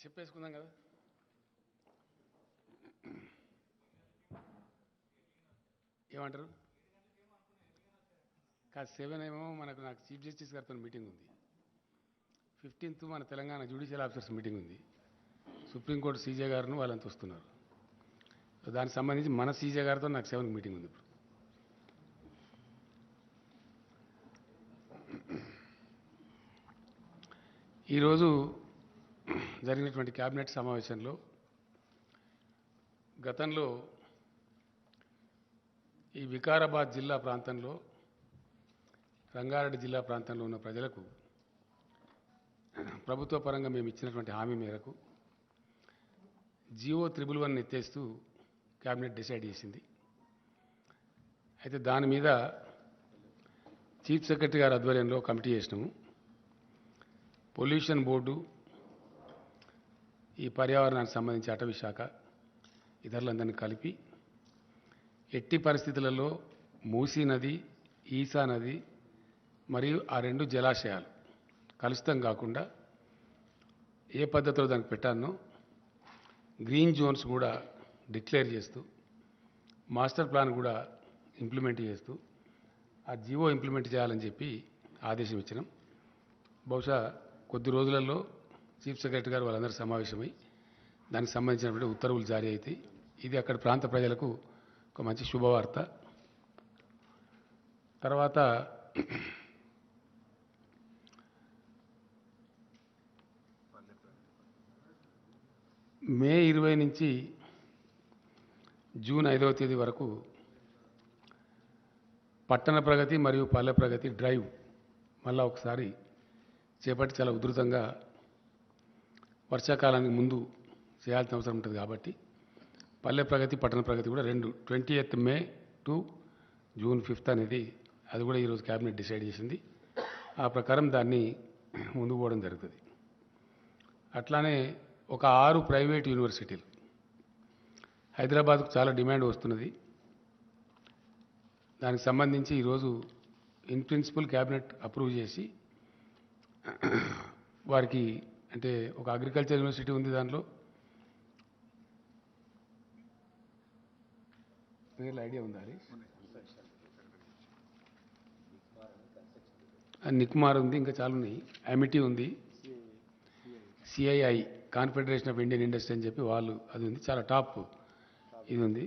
చెప్పేసుకుందాం కదా. ఏమంటారు? కాదు 7 ఏమో నాకు చీఫ్ జస్టిస్ గారితో మీటింగ్ ఉంది. 15th మన తెలంగాణ జ్యుడిషియల్ ఆఫీసర్స్ మీటింగ్ ఉంది. సుప్రీంకోర్టు సీజే గారును వాళ్ళంతా వస్తున్నారు. దానికి సంబంధించి మన సీజే గారితో నాకు 7కి మీటింగ్ ఉంది. ఇప్పుడు ఈరోజు జరిగినటువంటి కేబినెట్ సమావేశంలో గతంలో ఈ వికారాబాద్ జిల్లా ప్రాంతంలో, రంగారెడ్డి జిల్లా ప్రాంతంలో ఉన్న ప్రజలకు ప్రభుత్వ పరంగా మేము ఇచ్చినటువంటి హామీ మేరకు జియో 111 ఎత్తేస్తూ కేబినెట్ డిసైడ్ చేసింది. అయితే దాని మీద చీఫ్ సెక్రటరీ గారి ఆధ్వర్యంలో కమిటీ చేసినాము. పొల్యూషన్ బోర్డు, ఈ పర్యావరణానికి సంబంధించి అటవీ శాఖ, ఇతరులందరినీ కలిపి ఎట్టి పరిస్థితులలో మూసీ నది, ఈసా నది మరియు ఆ 2 జలాశయాలు కలుషితం కాకుండా ఏ పద్ధతిలో దానికి పెట్టానో గ్రీన్ జోన్స్ కూడా డిక్లేర్ చేస్తూ, మాస్టర్ ప్లాన్ కూడా ఇంప్లిమెంట్ చేస్తూ ఆ జియో ఇంప్లిమెంట్ చేయాలని చెప్పి ఆదేశం ఇచ్చినాం. బహుశా కొద్ది రోజులలో చీఫ్ సెక్రటరీ గారు వాళ్ళందరూ సమావేశమై దానికి సంబంధించినటువంటి ఉత్తర్వులు జారీ అవుతాయి. ఇది అక్కడ ప్రాంత ప్రజలకు ఒక మంచి శుభవార్త. తర్వాత మే 20 నుంచి జూన్ 5వ తేదీ వరకు పట్టణ ప్రగతి మరియు పల్లె ప్రగతి డ్రైవ్ మళ్ళా ఒకసారి చేపట్టి చాలా ఉధృతంగా వర్షాకాలానికి ముందు చేయాల్సిన అవసరం ఉంటుంది కాబట్టి పల్లె ప్రగతి, పట్టణ ప్రగతి కూడా 20th May to June 5th అనేది అది కూడా ఈరోజు క్యాబినెట్ డిసైడ్ చేసింది. ఆ ప్రకారం దాన్ని ముందుకు పోవడం జరుగుతుంది. అట్లానే ఒక 6 ప్రైవేట్ యూనివర్సిటీలు, హైదరాబాద్కు చాలా డిమాండ్ వస్తున్నది. దానికి సంబంధించి ఈరోజు ఇన్ ప్రిన్సిపల్ క్యాబినెట్ అప్రూవ్ చేసి వారికి, అంటే ఒక అగ్రికల్చర్ యూనివర్సిటీ ఉంది, దాంట్లో పేర్లు ఐడియా ఉందా? నిక్మార్ ఉంది, ఇంకా చాలా ఉన్నాయి. అమిటీ ఉంది, CII confederation of Indian industry అని చెప్పి వాళ్ళు, అది ఉంది, చాలా టాప్ ఇది ఉంది.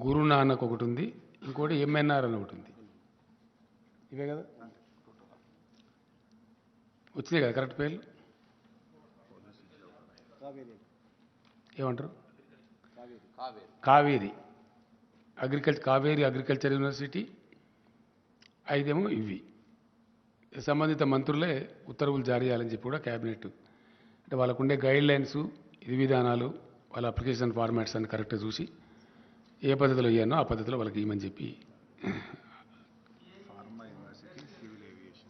గురునానక్ ఒకటి ఉంది, ఇంకోటి ఎంఎన్ఆర్ అని ఒకటి ఉంది. ఇవే కదా వచ్చినాయి కదా కరెక్ట్ పేర్లు? ఏమంటారు? Kaveri agriculture university. 5 ఏమో ఇవి. సంబంధిత మంత్రులే ఉత్తర్వులు జారీ చేయాలని చెప్పి కూడా క్యాబినెట్, అంటే వాళ్ళకు ఉండే గైడ్ లైన్స్, విధి విధానాలు, వాళ్ళ అప్లికేషన్ ఫార్మాట్స్ అని కరెక్ట్గా చూసి ఏ పద్ధతిలో ఇవ్వనో ఆ పద్ధతిలో వాళ్ళకి ఇవ్వమని చెప్పి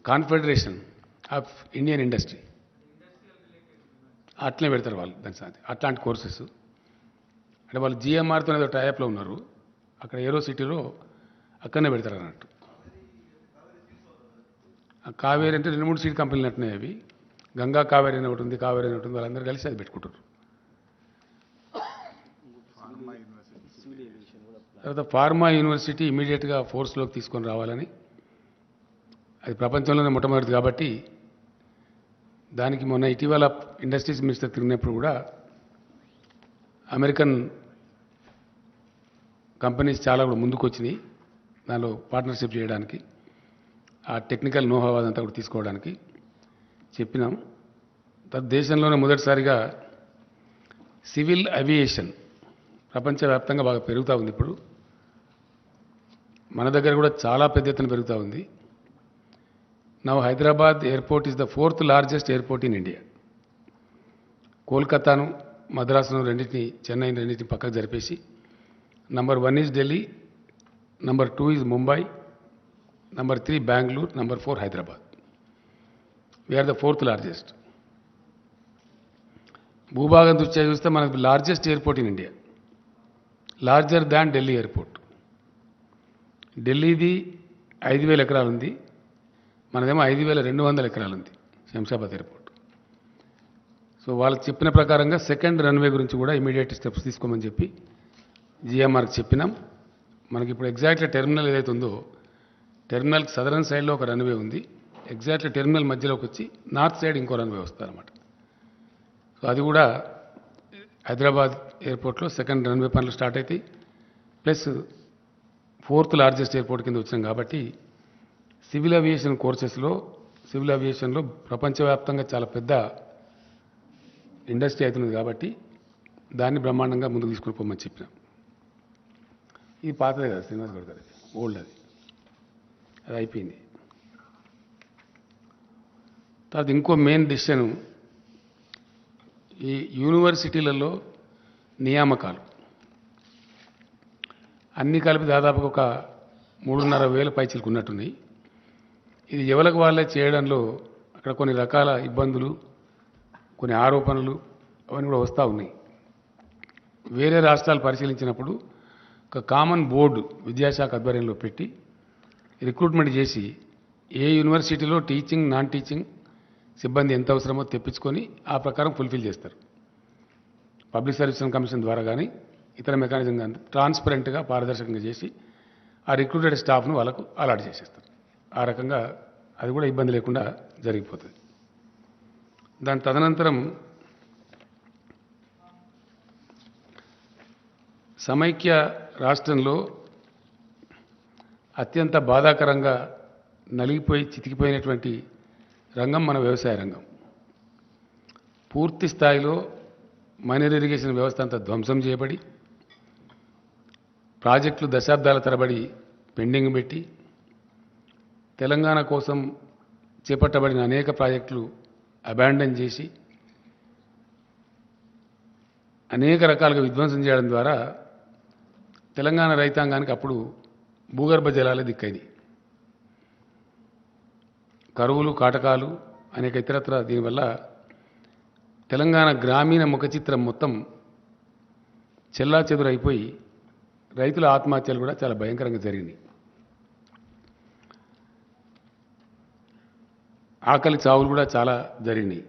కాన్ఫెడరేషన్ ఆఫ్ ఇండియన్ ఇండస్ట్రీ అట్లనే పెడతారు వాళ్ళు. దాని సాధ్యం అట్లాంటి కోర్సెస్, అంటే వాళ్ళు జిఎంఆర్తో ఏదో టైప్లో ఉన్నారు, అక్కడ ఏరో సిటీలో అక్కడనే పెడతారు అన్నట్టు. కావేరి అంటే 2-3 సీడ్ కంపెనీలు అంటున్నాయి. అవి గంగా కావేరి అని ఒకటి ఉంది, కావేరి అని ఒకటి ఉంది, వాళ్ళందరూ కలిసి అది పెట్టుకుంటారు. తర్వాత ఫార్మా యూనివర్సిటీ ఇమీడియట్గా ఫోర్స్లోకి తీసుకొని రావాలని, అది ప్రపంచంలోనే మొట్టమొదటిది కాబట్టి దానికి మొన్న ఇటీవల ఇండస్ట్రీస్ మినిస్టర్ తిరిగినప్పుడు కూడా అమెరికన్ కంపెనీస్ చాలా కూడా ముందుకు వచ్చినాయి దానిలో పార్ట్నర్షిప్ చేయడానికి, ఆ టెక్నికల్ నోహా అదంతా కూడా తీసుకోవడానికి చెప్పినాం. దేశంలోనే మొదటిసారిగా సివిల్ అవియేషన్ ప్రపంచవ్యాప్తంగా బాగా పెరుగుతూ ఉంది. ఇప్పుడు మన దగ్గర కూడా చాలా పెద్ద ఎత్తున పెరుగుతూ ఉంది. Now Hyderabad airport is the 4th largest airport in India. కోల్కతాను, మద్రాసును రెండింటిని, చెన్నైని రెండింటిని పక్కకు జరిపేసి number 1 is Delhi, number 2 is Mumbai, number 3 Bengaluru, number 4 Hyderabad. We're the 4th largest. భూభాగం దృష్ట్యా చూస్తే మనకు largest airport in India, larger than Delhi airport. ఢిల్లీది 5,000 ఎకరాలు ఉంది, మనదేమో 5,200 ఎకరాలు ఉంది శంషాబాద్ ఎయిర్పోర్ట్. సో వాళ్ళకి చెప్పిన ప్రకారంగా సెకండ్ రన్వే గురించి కూడా ఇమీడియట్ స్టెప్స్ తీసుకోమని చెప్పి జిఎంఆర్కి చెప్పినాం. మనకి ఇప్పుడు ఎగ్జాక్ట్లీ టెర్మినల్ ఏదైతే ఉందో టెర్మినల్కి సదరన్ సైడ్లో ఒక రన్వే ఉంది. ఎగ్జాక్ట్లీ టెర్మినల్ మధ్యలోకి వచ్చి నార్త్ సైడ్ ఇంకో రన్వే వస్తుందన్నమాట. సో అది కూడా హైదరాబాద్ ఎయిర్పోర్ట్లో సెకండ్ రన్వే పనులు స్టార్ట్ అవుతాయి. ప్లస్ 4th లార్జెస్ట్ ఎయిర్పోర్ట్ కింద వచ్చినాం కాబట్టి సివిల్ ఏవియేషన్ కోర్సెస్లో సివిల్ ఏవియేషన్లో ప్రపంచవ్యాప్తంగా చాలా పెద్ద ఇండస్ట్రీ అవుతున్నది కాబట్టి దాన్ని బ్రహ్మాండంగా ముందుకు తీసుకుని పోమని చెప్పినాం. ఇది పాతదే కదా శ్రీనివాస్ గౌడ్ గారి, ఓల్డ్ అది అయిపోయింది. తర్వాత ఇంకో మెయిన్ డిసిషన్ ఈ యూనివర్సిటీలలో నియామకాలు అన్నీ కలిపి దాదాపుగా ఒక 3,500 పైచీలకు ఉన్నట్టున్నాయి. ఇది ఎవరికి వాళ్ళే చేయడంలో అక్కడ కొన్ని రకాల ఇబ్బందులు, కొన్ని ఆరోపణలు అవన్నీ కూడా వస్తూ ఉన్నాయి. వేరే రాష్ట్రాలు పరిశీలించినప్పుడు ఒక కామన్ బోర్డు విద్యాశాఖ ఆధ్వర్యంలో పెట్టి రిక్రూట్మెంట్ చేసి ఏ యూనివర్సిటీలో టీచింగ్ నాన్ టీచింగ్ సిబ్బంది ఎంత అవసరమో తెప్పించుకొని ఆ ప్రకారం ఫుల్ఫిల్ చేస్తారు. పబ్లిక్ సర్వీస్ కమిషన్ ద్వారా కానీ ఇతర మెకానిజం కానీ ట్రాన్స్పరెంట్గా పారదర్శకంగా చేసి ఆ రిక్రూటెడ్ స్టాఫ్ను వాళ్ళకు అలాట్ చేసేస్తారు. ఆ రకంగా అది కూడా ఇబ్బంది లేకుండా జరిగిపోతుంది. దాని తదనంతరం సమైక్య రాష్ట్రంలో అత్యంత బాధాకరంగా నలిగిపోయి చితికిపోయినటువంటి రంగం మన వ్యవసాయ రంగం. పూర్తి స్థాయిలో మైనర్ ఇరిగేషన్ వ్యవస్థ అంతా ధ్వంసం చేయబడి ప్రాజెక్టులు దశాబ్దాల తరబడి పెండింగ్ పెట్టి తెలంగాణ కోసం చేపట్టబడిన అనేక ప్రాజెక్టులు అబాండన్ చేసి అనేక రకాలుగా విధ్వంసం చేయడం ద్వారా తెలంగాణ రైతాంగానికి అప్పుడు భూగర్భ జలాలే దిక్కైంది. కరువులు, కాటకాలు, అనేక ఇతరత్ర దీనివల్ల తెలంగాణ గ్రామీణ ముఖ చిత్రం మొత్తం చెల్లాచెదురైపోయి రైతుల ఆత్మహత్యలు కూడా చాలా భయంకరంగా జరిగినాయి. ఆకలి చావులు కూడా చాలా జరిగినాయి.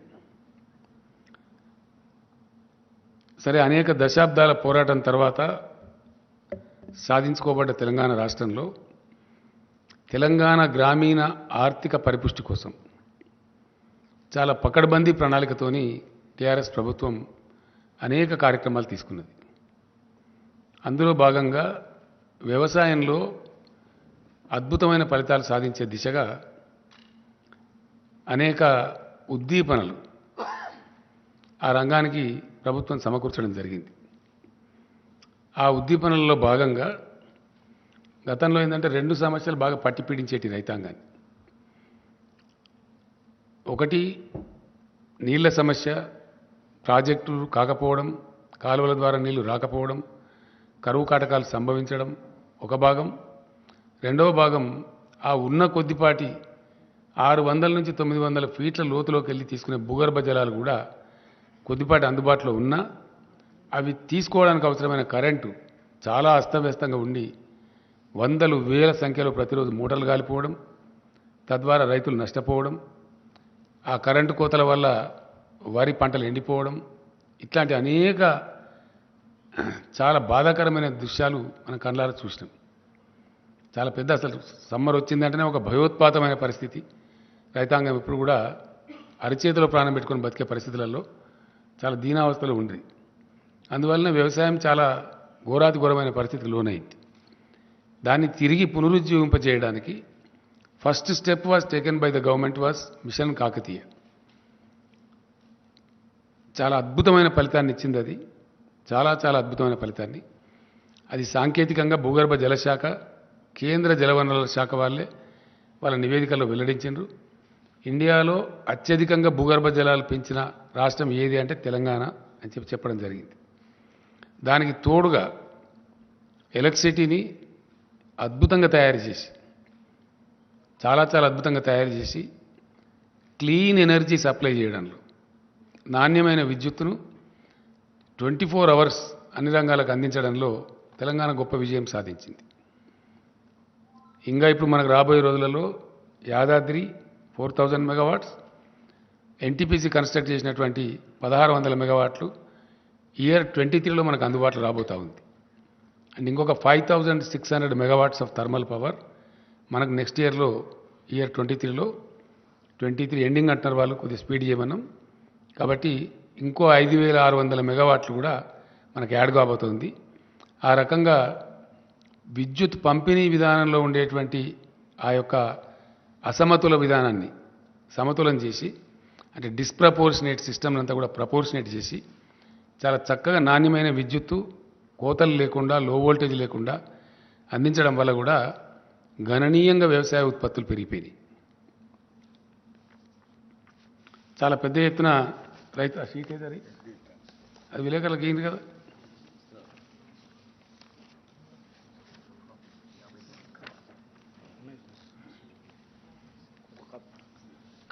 సరే, అనేక దశాబ్దాల పోరాటం తర్వాత సాధించుకోబడ్డ తెలంగాణ రాష్ట్రంలో తెలంగాణ గ్రామీణ ఆర్థిక పరిపుష్టి కోసం చాలా పకడ్బందీ ప్రణాళికతోని టీఆర్ఎస్ ప్రభుత్వం అనేక కార్యక్రమాలు తీసుకున్నది. అందులో భాగంగా వ్యవసాయంలో అద్భుతమైన ఫలితాలు సాధించే దిశగా అనేక ఉద్దీపనలు ఆ రంగానికి ప్రభుత్వం సమకూర్చడం జరిగింది. ఆ ఉద్దీపనలలో భాగంగా గతంలో ఏంటంటే 2 సమస్యలు బాగా పట్టి పీడించేటి రైతాంగాన్ని. ఒకటి నీళ్ల సమస్య, ప్రాజెక్టులు కాకపోవడం, కాలువల ద్వారా నీళ్లు రాకపోవడం, కరువు కాటకాలు సంభవించడం ఒక భాగం. రెండవ భాగం ఆ ఉన్న కొద్దిపాటి 600 నుంచి 900 ఫీట్ల లోతులోకి వెళ్ళి తీసుకునే భూగర్భ జలాలు కూడా కొద్దిపాటి అందుబాటులో ఉన్నా అవి తీసుకోవడానికి అవసరమైన కరెంటు చాలా అస్తవ్యస్తంగా ఉండి వందలు వేల సంఖ్యలో ప్రతిరోజు మూటలు గాలిపోవడం, తద్వారా రైతులు నష్టపోవడం, ఆ కరెంటు కోతల వల్ల వరి పంటలు ఎండిపోవడం, ఇట్లాంటి అనేక చాలా బాధాకరమైన దృశ్యాలు మనం కళ్ళారా చూసినాం. చాలా పెద్ద, అసలు సమ్మర్ వచ్చిందంటేనే ఒక భయోత్పాతమైన పరిస్థితి. రైతాంగం ఇప్పుడు కూడా అరిచేతిలో ప్రాణం పెట్టుకొని బతికే పరిస్థితులలో చాలా దీనావస్థలో ఉంది. అందువలన వ్యవసాయం చాలా ఘోరాతి ఘోరమైన పరిస్థితికి లోనైంది. దాన్ని తిరిగి పునరుజ్జీవింపజేయడానికి first step was taken by the government was mission Kakatiya. చాలా అద్భుతమైన ఫలితాన్ని ఇచ్చింది అది, చాలా చాలా అద్భుతమైన ఫలితాన్ని. అది సాంకేతికంగా భూగర్భ జలశాఖ, కేంద్ర జలవనరుల శాఖ వాళ్ళ నివేదికల్లో వెల్లడించారు. ఇండియాలో అత్యధికంగా భూగర్భ జలాలు పెంచిన రాష్ట్రం ఏది అంటే తెలంగాణ అని చెప్పడం జరిగింది. దానికి తోడుగా ఎలక్ట్రిసిటీని అద్భుతంగా తయారు చేసి, చాలా చాలా అద్భుతంగా తయారు చేసి క్లీన్ ఎనర్జీ సప్లై చేయడంలో, నాణ్యమైన విద్యుత్తును 24 అవర్స్ అన్ని రంగాలకు అందించడంలో తెలంగాణ గొప్ప విజయం సాధించింది. ఇంకా ఇప్పుడు మనకు రాబోయే రోజులలో యాదాద్రి 4000 మెగావాట్స్, ఎన్టీపీసీ కన్స్ట్రక్ట్ చేసినటువంటి 1600 మెగావాట్లు ఇయర్ 23లో మనకు అందుబాటులో రాబోతా ఉంది. అండ్ ఇంకొక 5600 మెగావాట్స్ ఆఫ్ థర్మల్ పవర్ మనకు నెక్స్ట్ ఇయర్లో ఇయర్ 23లో 23 ఎండింగ్ అంటున్నారు వాళ్ళు, కొద్దిగా స్పీడ్ చేయమన్నాం. కాబట్టి ఇంకో 5600 మెగావాట్లు కూడా మనకు యాడ్ కాబోతుంది. ఆ రకంగా విద్యుత్ పంపిణీ విధానంలో ఉండేటువంటి ఆ యొక్క అసమతుల విధానాన్ని సమతులం చేసి, అంటే డిస్ప్రపోర్షనేట్ సిస్టమ్ అంతా కూడా ప్రపోర్షనేట్ చేసి చాలా చక్కగా నాణ్యమైన విద్యుత్తు కోతలు లేకుండా లో వోల్టేజ్ లేకుండా అందించడం వల్ల కూడా గణనీయంగా వ్యవసాయ ఉత్పత్తులు పెరిగిపోయినాయి. చాలా పెద్ద ఎత్తున రైతు ఆ షీట్ ఏది అది విలేకరులకు ఏంటి కదా,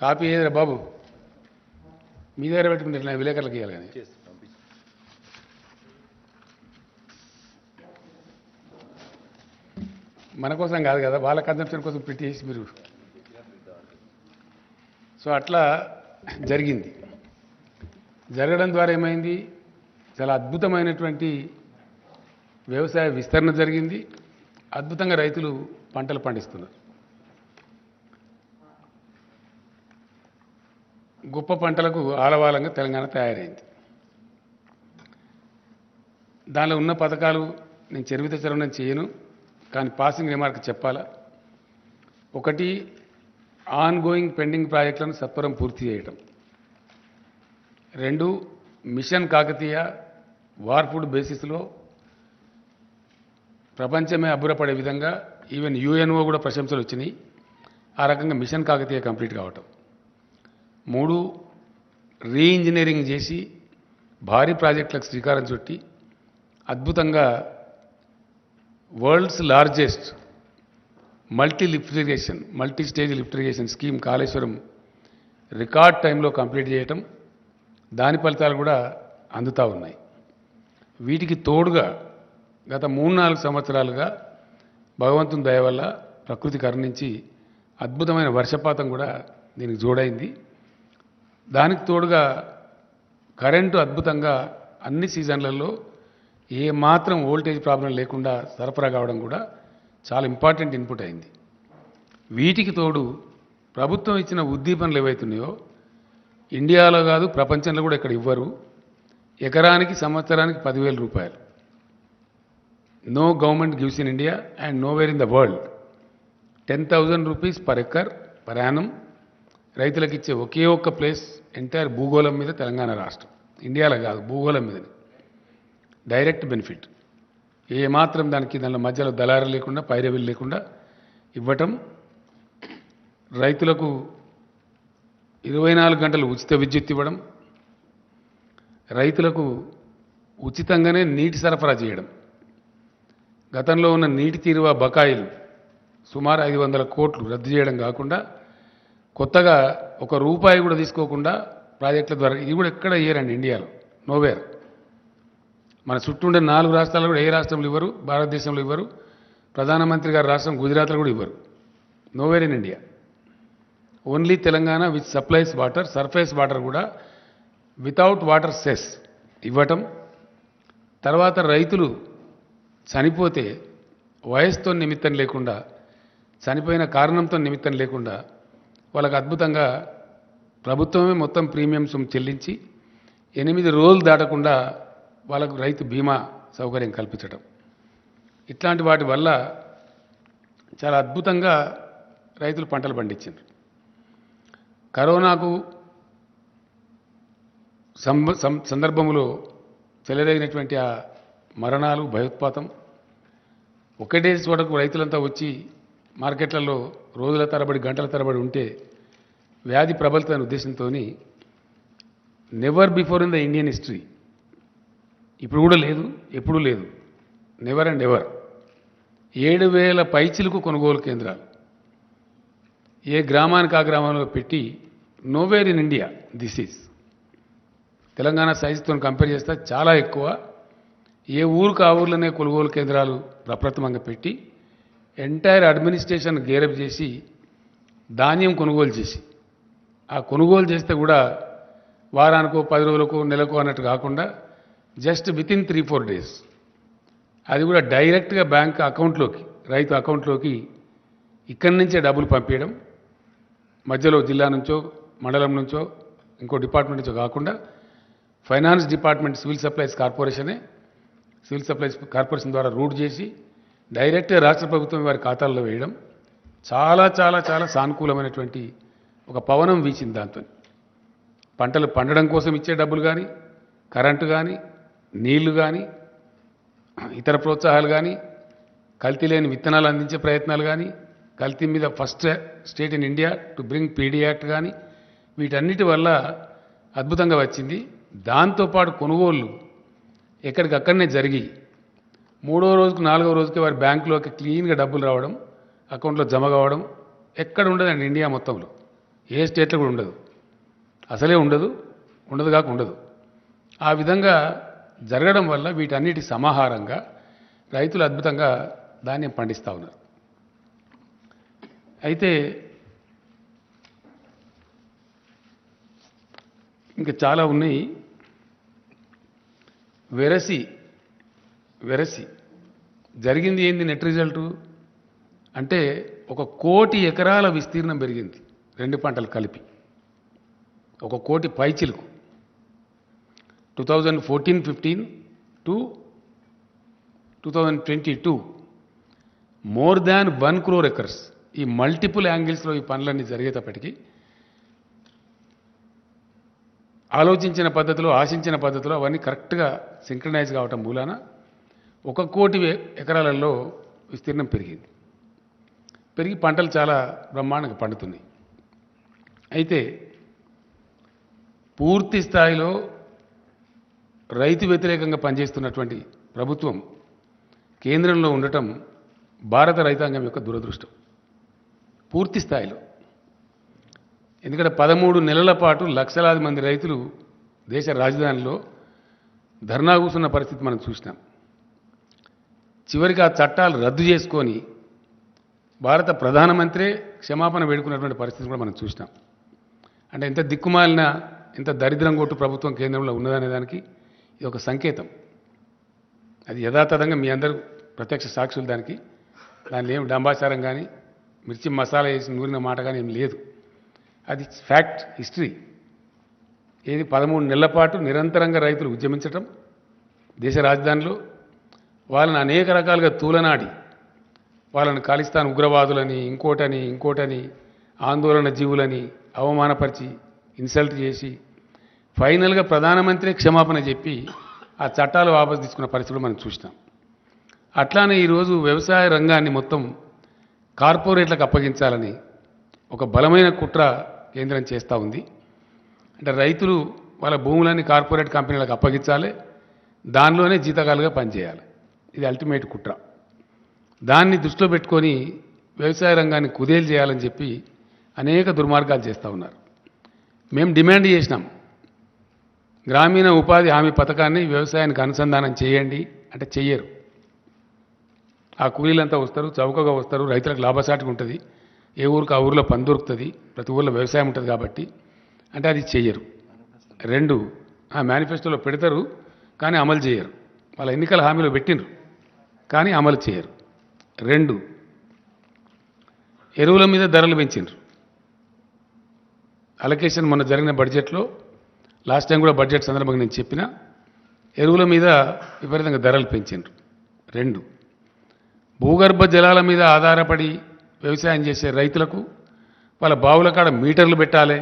కాపీ ఏదిరా బాబు, మీ దగ్గర పెట్టుకుంటే విలేకరులకు ఇవ్వాలి కానీ. మన కోసం కాదు కదా, వాళ్ళ కన్సంప్షన్ కోసం ప్రింట్ చేసి మీరు. సో అట్లా జరిగింది. జరగడం ద్వారా ఏమైంది, చాలా అద్భుతమైనటువంటి వ్యవసాయ విస్తరణ జరిగింది. అద్భుతంగా రైతులు పంటలు పండిస్తున్నారు. గొప్ప పంటలకు ఆలవాలంగా తెలంగాణ తయారైంది. దానిలో ఉన్న పథకాలు నేను చరిత్ర చరవడం చేయను, కానీ పాసింగ్ రిమార్క్ చెప్పాలా. ఒకటి, ఆన్ గోయింగ్ పెండింగ్ ప్రాజెక్టులను సత్వరం పూర్తి చేయటం. 2, మిషన్ కాకతీయ వార్పుడ్ బేసిస్లో ప్రపంచమే అబ్బురపడే విధంగా ఈవెన్ యుఎన్ఓ కూడా ప్రశంసలు వచ్చినాయి. ఆ రకంగా మిషన్ కాకతీయ కంప్లీట్ కావటం. 3, రీఇంజనీరింగ్ చేసి భారీ ప్రాజెక్టులకు శ్రీకారం చుట్టి అద్భుతంగా world's largest multi stage lift irrigation scheme Kaleshwaram record టైంలో కంప్లీట్ చేయటం. దాని ఫలితాలు కూడా అందుతూ ఉన్నాయి. వీటికి తోడుగా గత 3-4 సంవత్సరాలుగా భగవంతుని దయ వల్ల ప్రకృతి కరుణించి అద్భుతమైన వర్షపాతం కూడా దీనికి జోడైంది. దానికి తోడుగా కరెంటు అద్భుతంగా అన్ని సీజన్లలో ఏ మాత్రం వోల్టేజ్ ప్రాబ్లం లేకుండా సరఫరా కావడం కూడా చాలా ఇంపార్టెంట్ ఇన్పుట్ అయింది. వీటికి తోడు ప్రభుత్వం ఇచ్చిన ఉద్దీపనలు ఏవైతున్నాయో ఇండియాలో కాదు ప్రపంచంలో కూడా ఇక్కడ ఇవ్వరు. ఎకరానికి సంవత్సరానికి 10,000 రూపాయలు. No government gives in India and nowhere in the world 10,000 rupees per acre per annum రైతులకు ఇచ్చే ఒకే ఒక్క ప్లేస్ ఎంటైర్ భూగోళం మీద తెలంగాణ రాష్ట్రం. ఇండియాలో కాదు, భూగోళం మీద డైరెక్ట్ బెనిఫిట్. ఏ మాత్రం దానిలో మధ్యలో దళారు లేకుండా పైరవీలు లేకుండా ఇవ్వటం. రైతులకు 24 గంటలు ఉచిత విద్యుత్ ఇవ్వడం. రైతులకు ఉచితంగానే నీటి సరఫరా చేయడం. గతంలో ఉన్న నీటి తీరువ బకాయిలు సుమారు 500 కోట్లు రద్దు చేయడం కాకుండా కొత్తగా ₹1 కూడా తీసుకోకుండా ప్రాజెక్టుల ద్వారా, ఇది కూడా ఎక్కడ ఇయ్యరండి ఇండియాలో, నోవేర్. మన చుట్టూ ఉండే 4 రాష్ట్రాలు కూడా ఏ రాష్ట్రంలో ఇవ్వరు, భారతదేశంలో ఇవ్వరు. ప్రధానమంత్రి గారి రాష్ట్రం గుజరాత్లో కూడా ఇవ్వరు. Nowhere in India. Only Telangana which supplies water, surface water కూడా వితౌట్ వాటర్ సెస్ ఇవ్వటం. తర్వాత రైతులు చనిపోతే వయసుతో నిమిత్తం లేకుండా, చనిపోయిన కారణంతో నిమిత్తం లేకుండా వాళ్ళకు అద్భుతంగా ప్రభుత్వమే మొత్తం ప్రీమియంస్ చెల్లించి 8 రోజులు దాటకుండా వాళ్ళకు రైతు బీమా సౌకర్యం కల్పించడం. ఇట్లాంటి వాటి వల్ల చాలా అద్భుతంగా రైతులు పంటలు పండించారు. కరోనాకు సందర్భంలో చెలరేగినటువంటి ఆ మరణాలు, భయోత్పాతం, ఒకటే చోటకు రైతులంతా వచ్చి మార్కెట్లలో రోజుల తరబడి గంటల తరబడి ఉంటే వ్యాధి ప్రబలుతున్న ఉద్దేశంతో never before in the Indian history, ఇప్పుడు కూడా లేదు, ఎప్పుడూ లేదు, నెవర్ అండ్ ఎవర్ 7,000 పైచిలకు కొనుగోలు కేంద్రాలు ఏ గ్రామానికి ఆ గ్రామంలో పెట్టి nowhere in India this is. Telangana సైజుతో కంపేర్ చేస్తే చాలా ఎక్కువ. ఏ ఊరికి ఆ ఊర్లోనే కొనుగోలు కేంద్రాలు ప్రప్రథమంగా పెట్టి ఎంటైర్ అడ్మినిస్ట్రేషన్ గేరప్ చేసి ధాన్యం కొనుగోలు చేసి ఆ కొనుగోలు చేస్తే కూడా వారానికో 10 రోజులకో నెలకో అన్నట్టు కాకుండా జస్ట్ వితిన్ 3-4 డేస్ అది కూడా డైరెక్ట్గా బ్యాంక్ అకౌంట్లోకి రైతు అకౌంట్లోకి ఇక్కడి నుంచే డబ్బులు పంపించడం మధ్యలో జిల్లా నుంచో మండలం నుంచో ఇంకో డిపార్ట్మెంట్ నుంచో కాకుండా finance department civil supplies corporation ద్వారా రూట్ చేసి డైరెక్ట్గా రాష్ట్ర ప్రభుత్వం వారి ఖాతాల్లో వేయడం చాలా చాలా చాలా సానుకూలమైనటువంటి ఒక పవనం వీచింది. దాంతో పంటలు పండడం కోసం ఇచ్చే డబ్బులు కానీ కరెంటు కానీ నీళ్లు కానీ ఇతర ప్రోత్సాహాలు కానీ కల్తీ లేని విత్తనాలు అందించే ప్రయత్నాలు కానీ కల్తీ మీద first state in India to bring PD act కానీ వీటన్నిటి వల్ల అద్భుతంగా వచ్చింది. దాంతోపాటు కొనుగోళ్ళు ఎక్కడికక్కడనే జరిగి 3వ రోజుకు 4వ రోజుకి వారి బ్యాంకులోకి క్లీన్గా డబ్బులు రావడం అకౌంట్లో జమ కావడం ఎక్కడ ఉండదండి ఇండియా మొత్తంలో ఏ స్టేట్లో కూడా ఉండదు, అసలే ఉండదు కాక ఉండదు. ఆ విధంగా జరగడం వల్ల వీటన్నిటి సమాహారంగా రైతులు అద్భుతంగా ధాన్యం పండిస్తూ ఉన్నారు. అయితే ఇంకా చాలా ఉన్నాయి. వెరసి జరిగింది ఏంది నెట్ రిజల్టు అంటే 1 కోటి ఎకరాల విస్తీర్ణం పెరిగింది రెండు పంటలు కలిపి 1 కోటి పైచిలుకు 2014-15 to 2022 more than 1 crore acres. ఈ మల్టిపుల్ యాంగిల్స్లో ఈ పనులన్నీ జరిగేటప్పటికీ ఆలోచించిన పద్ధతిలో ఆశించిన పద్ధతిలో అవన్నీ కరెక్ట్గా సింక్రనైజ్ కావటం మూలాన 1 కోటి ఎకరాలలో విస్తీర్ణం పెరిగి పంటలు చాలా బ్రహ్మాండంగా పండుతున్నాయి. అయితే పూర్తి స్థాయిలో రైతు వ్యతిరేకంగా పనిచేస్తున్నటువంటి ప్రభుత్వం కేంద్రంలో ఉండటం భారత రైతాంగం యొక్క దురదృష్టం పూర్తి స్థాయిలో. ఎందుకంటే 13 నెలల పాటు లక్షలాది మంది రైతులు దేశ రాజధానిలో ధర్నా కూర్చున్న పరిస్థితి మనం చూసినాం. చివరికి ఆ చట్టాలు రద్దు చేసుకొని భారత ప్రధానమంత్రే క్షమాపణ వేడుకున్నటువంటి పరిస్థితి కూడా మనం చూసినాం. అంటే ఎంత దిక్కుమాలిన ఎంత దరిద్రం కొట్టు ప్రభుత్వం కేంద్రంలో ఉన్నదనే దానికి ఇది ఒక సంకేతం. అది యథాతథంగా మీ అందరూ ప్రత్యక్ష సాక్షులు దానిలో ఏం డంబాచారం కానీ మిర్చి మసాలా వేసి నూరిన మాట కానీ ఏం లేదు. అది ఫ్యాక్ట్ హిస్టరీ. ఏది 13 నెలల పాటు నిరంతరంగా రైతులు ఉద్యమించటం దేశ రాజధానిలో వాళ్ళని అనేక రకాలుగా తూలనాడి వాళ్ళని ఖాళిస్తాన్ ఉగ్రవాదులని ఇంకోటని ఆందోళన జీవులని అవమానపరిచి ఇన్సల్ట్ చేసి ఫైనల్గా ప్రధానమంత్రి క్షమాపణ చెప్పి ఆ చట్టాలు వాపసు తీసుకున్న పరిస్థితులు మనం చూసినాం. అట్లానే ఈరోజు వ్యవసాయ రంగాన్ని మొత్తం కార్పొరేట్లకు అప్పగించాలని ఒక బలమైన కుట్ర కేంద్రం చేస్తూ ఉంది. అంటే రైతులు వాళ్ళ భూములన్నీ కార్పొరేట్ కంపెనీలకు అప్పగించాలి, దానిలోనే జీతకాలుగా పనిచేయాలి. ఇది అల్టిమేట్ కుట్ర. దాన్ని దృష్టిలో పెట్టుకొని వ్యవసాయ రంగాన్ని కుదేలు చేయాలని చెప్పి అనేక దుర్మార్గాలు చేస్తూ ఉన్నారు. మేము డిమాండ్ చేసినాం, గ్రామీణ ఉపాధి హామీ పథకాన్ని వ్యవసాయానికి అనుసంధానం చేయండి అంటే చెయ్యరు. ఆ కూలీలంతా వస్తారు, చౌకగా వస్తారు, రైతులకు లాభసాటిగా ఉంటుంది, ఏ ఊరికి ఆ ఊరిలో పని దొరుకుతుంది, ప్రతి ఊరిలో వ్యవసాయం ఉంటుంది కాబట్టి అంటే అది చెయ్యరు. 2 ఆ మేనిఫెస్టోలో పెడతారు కానీ అమలు చేయరు. వాళ్ళ ఎన్నికల హామీలో పెట్టినరు కానీ అమలు చేయరు. 2 ఎరువుల మీద ధరలు పెంచిండ్రు. అలొకేషన్ మొన్న జరిగిన బడ్జెట్లో లాస్ట్ టైం కూడా బడ్జెట్ సందర్భంగా నేను చెప్పిన ఎరువుల మీద విపరీతంగా ధరలు పెంచిండ్రు. 2 భూగర్భ జలాల మీద ఆధారపడి వ్యవసాయం చేసే రైతులకు వాళ్ళ బావుల కాడ మీటర్లు పెట్టాలి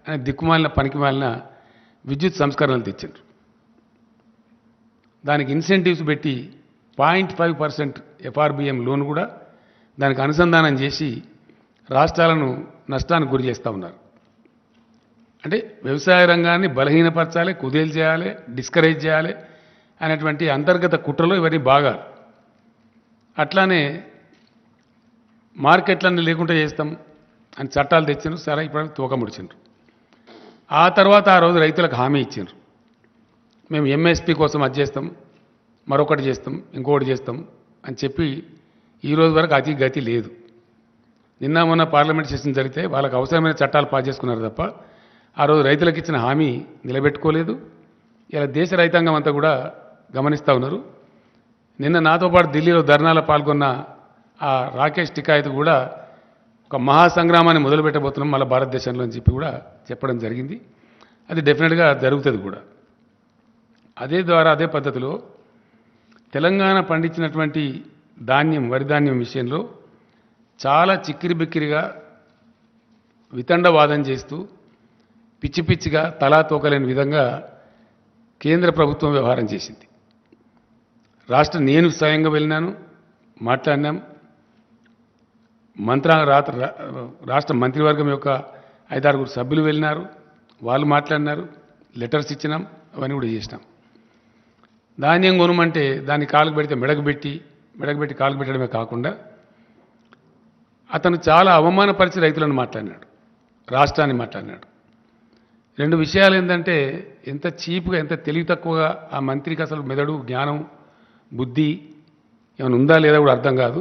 అని దిక్కుమాలిన పనికిమాలిన విద్యుత్ సంస్కరణలు తెచ్చిండ్రు. దానికి ఇన్సెంటివ్స్ పెట్టి 0.5% FRBM లోన్ కూడా దానికి అనుసంధానం చేసి రాష్ట్రాలను నష్టానికి గురి చేస్తూ ఉన్నారు. అంటే వ్యవసాయ రంగాన్ని బలహీనపరచాలి, కుదేలు చేయాలి, డిస్కరేజ్ చేయాలి అనేటువంటి అంతర్గత కుట్రలో ఇవన్నీ బాగా. అట్లానే మార్కెట్లన్నీ లేకుండా చేస్తాం అని చట్టాలు తెచ్చిండ్రు. సరే ఇప్పుడు తూకం ముడిచిండ్రు. ఆ తర్వాత ఆ రోజు రైతులకు హామీ ఇచ్చిండ్రు, మేము ఎంఎస్పీ కోసం అది చేస్తాం, మరొకటి చేస్తాం, ఇంకొకటి చేస్తాం అని చెప్పి ఈరోజు వరకు అతి గతి లేదు. నిన్న మొన్న పార్లమెంట్ సెషన్ జరిగితే వాళ్ళకి అవసరమైన చట్టాలు పాస్ చేసుకున్నారు తప్ప ఆ రోజు రైతులకు ఇచ్చిన హామీ నిలబెట్టుకోలేదు. ఇలా దేశ రైతాంగం అంతా కూడా గమనిస్తూ ఉన్నారు. నిన్న నాతో పాటు ఢిల్లీలో ధర్నాలో పాల్గొన్న ఆ రాకేష్ టికాయత్ కూడా ఒక మహాసంగ్రామాన్ని మొదలుపెట్టబోతున్నాం మళ్ళీ భారతదేశంలో అని చెప్పి కూడా చెప్పడం జరిగింది. అది డెఫినెట్గా జరుగుతుంది కూడా. అదే పద్ధతిలో తెలంగాణ పండించినటువంటి ధాన్యం, వరి ధాన్యం విషయంలో చాలా చిక్కిరి బిక్కిరిగా వితండవాదం చేస్తూ పిచ్చి పిచ్చిగా తలా తోకలేని విధంగా కేంద్ర ప్రభుత్వం వ్యవహారం చేసింది. నేను స్వయంగా వెళ్ళినాను, మాట్లాడినాం. రాష్ట్ర మంత్రివర్గం యొక్క 5-6 సభ్యులు వెళ్ళినారు, వాళ్ళు మాట్లాడినారు, లెటర్స్ ఇచ్చినాం, అవన్నీ కూడా చేసినాం. ధాన్యం కొనమంటే దాన్ని కాలుకు పెడితే మెడకబెట్టి కాలుకు పెట్టడమే కాకుండా అతను చాలా అవమానపరిచి రైతులను మాట్లాడినాడు, రాష్ట్రాన్ని మాట్లాడినాడు. 2 విషయాలు ఏంటంటే ఎంత చీప్గా, ఎంత తెలివి తక్కువగా ఆ మంత్రికి అసలు మెదడు, జ్ఞానం, బుద్ధి ఏమైనా ఉందా లేదా కూడా అర్థం కాదు.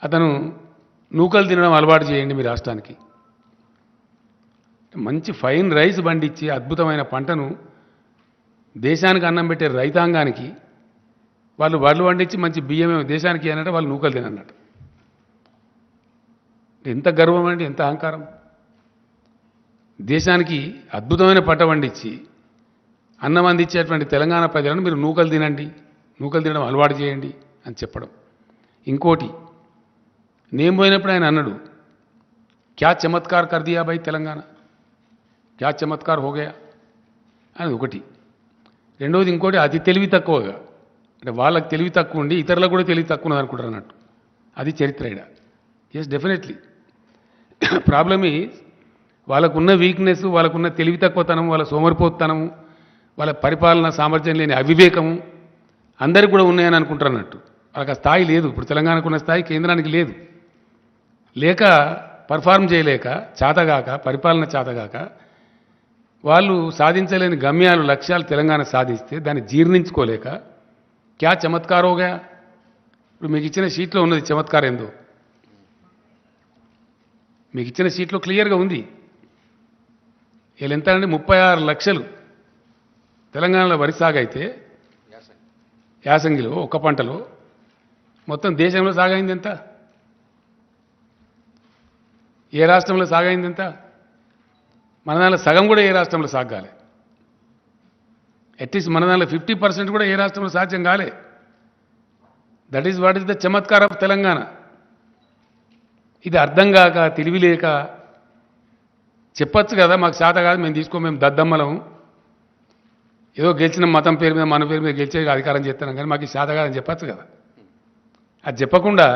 అతను నూకలు తినడం అలవాటు చేయండి మీ రాష్ట్రానికి. మంచి ఫైన్ రైస్ పండించి అద్భుతమైన పంటను దేశానికి అన్నం పెట్టే రైతాంగానికి వాళ్ళు వడ్లు పండించి మంచి బియ్యమే దేశానికి అన్నట్టు వాళ్ళు నూకలు తినన్నట్టు. ఎంత గర్వం అండి, ఎంత అహంకారం. దేశానికి అద్భుతమైన పంట పండించి అన్నం అందించేటువంటి తెలంగాణ ప్రజలను మీరు నూకలు తినడం అలవాటు చేయండి అని చెప్పడం. ఇంకోటి, నేను పోయినప్పుడు ఆయన అన్నాడు, క్యా చమత్కార్ కర్ దియా భాయ్ తెలంగాణ, క్యా చమత్కార్ హో గయా అని ఒకటి. రెండవది ఇంకోటి, అతి తెలివి తక్కువగా, అంటే వాళ్ళకి తెలివి తక్కువ ఉండి ఇతరులకు కూడా తెలివి తక్కువ ఉన్నది అనుకుంటారు అన్నట్టు. అది చరిత్ర ఇడ. ఎస్, డెఫినెట్లీ ప్రాబ్లమ్ ఈజ్ వాళ్ళకున్న వీక్నెస్, వాళ్ళకున్న తెలివి తక్కువతనం, వాళ్ళ సోమరిపోతనము, వాళ్ళ పరిపాలన సామర్థ్యం లేని అవివేకము అందరికీ కూడా ఉన్నాయని అనుకుంటారు అన్నట్టు. వాళ్ళకి ఆ స్థాయి లేదు. ఇప్పుడు తెలంగాణకు ఉన్న స్థాయి కేంద్రానికి లేదు. లేక పర్ఫార్మ్ చేయలేక, చేతగాక, పరిపాలన చేతగాక వాళ్ళు సాధించలేని గమ్యాలు, లక్ష్యాలు తెలంగాణ సాధిస్తే దాన్ని జీర్ణించుకోలేక క్యా చమత్కారోగా. ఇప్పుడు మీకు ఇచ్చిన షీట్లో ఉన్నది చమత్కారం ఏందో, మీకు ఇచ్చిన షీట్లో క్లియర్గా ఉంది. వీళ్ళు ఎంత అంటే 36 లక్షలు తెలంగాణలో వరి సాగు అయితే యాసంగిలో ఒక్క పంటలో, మొత్తం దేశంలో సాగైంది ఎంత? ఏ రాష్ట్రంలో సాగైంది ఎంత? మన దానిలో సగం కూడా ఏ రాష్ట్రంలో సాగాలి. అట్లీస్ట్ మన దానిలో 50% కూడా ఏ రాష్ట్రంలో సాధ్యం కాలే. That is what is the Chamatkar of Telangana. ఇది అర్థం కాక, తెలివి లేక చెప్పచ్చు కదా, మాకు శాత కాదు, మేము దద్దమ్మలం, ఏదో గెలిచిన మతం పేరు మీద, మన పేరు మీద గెలిచే అధికారం చేస్తున్నాం, కానీ మాకు శాత కాదని చెప్పచ్చు కదా. అది చెప్పకుండా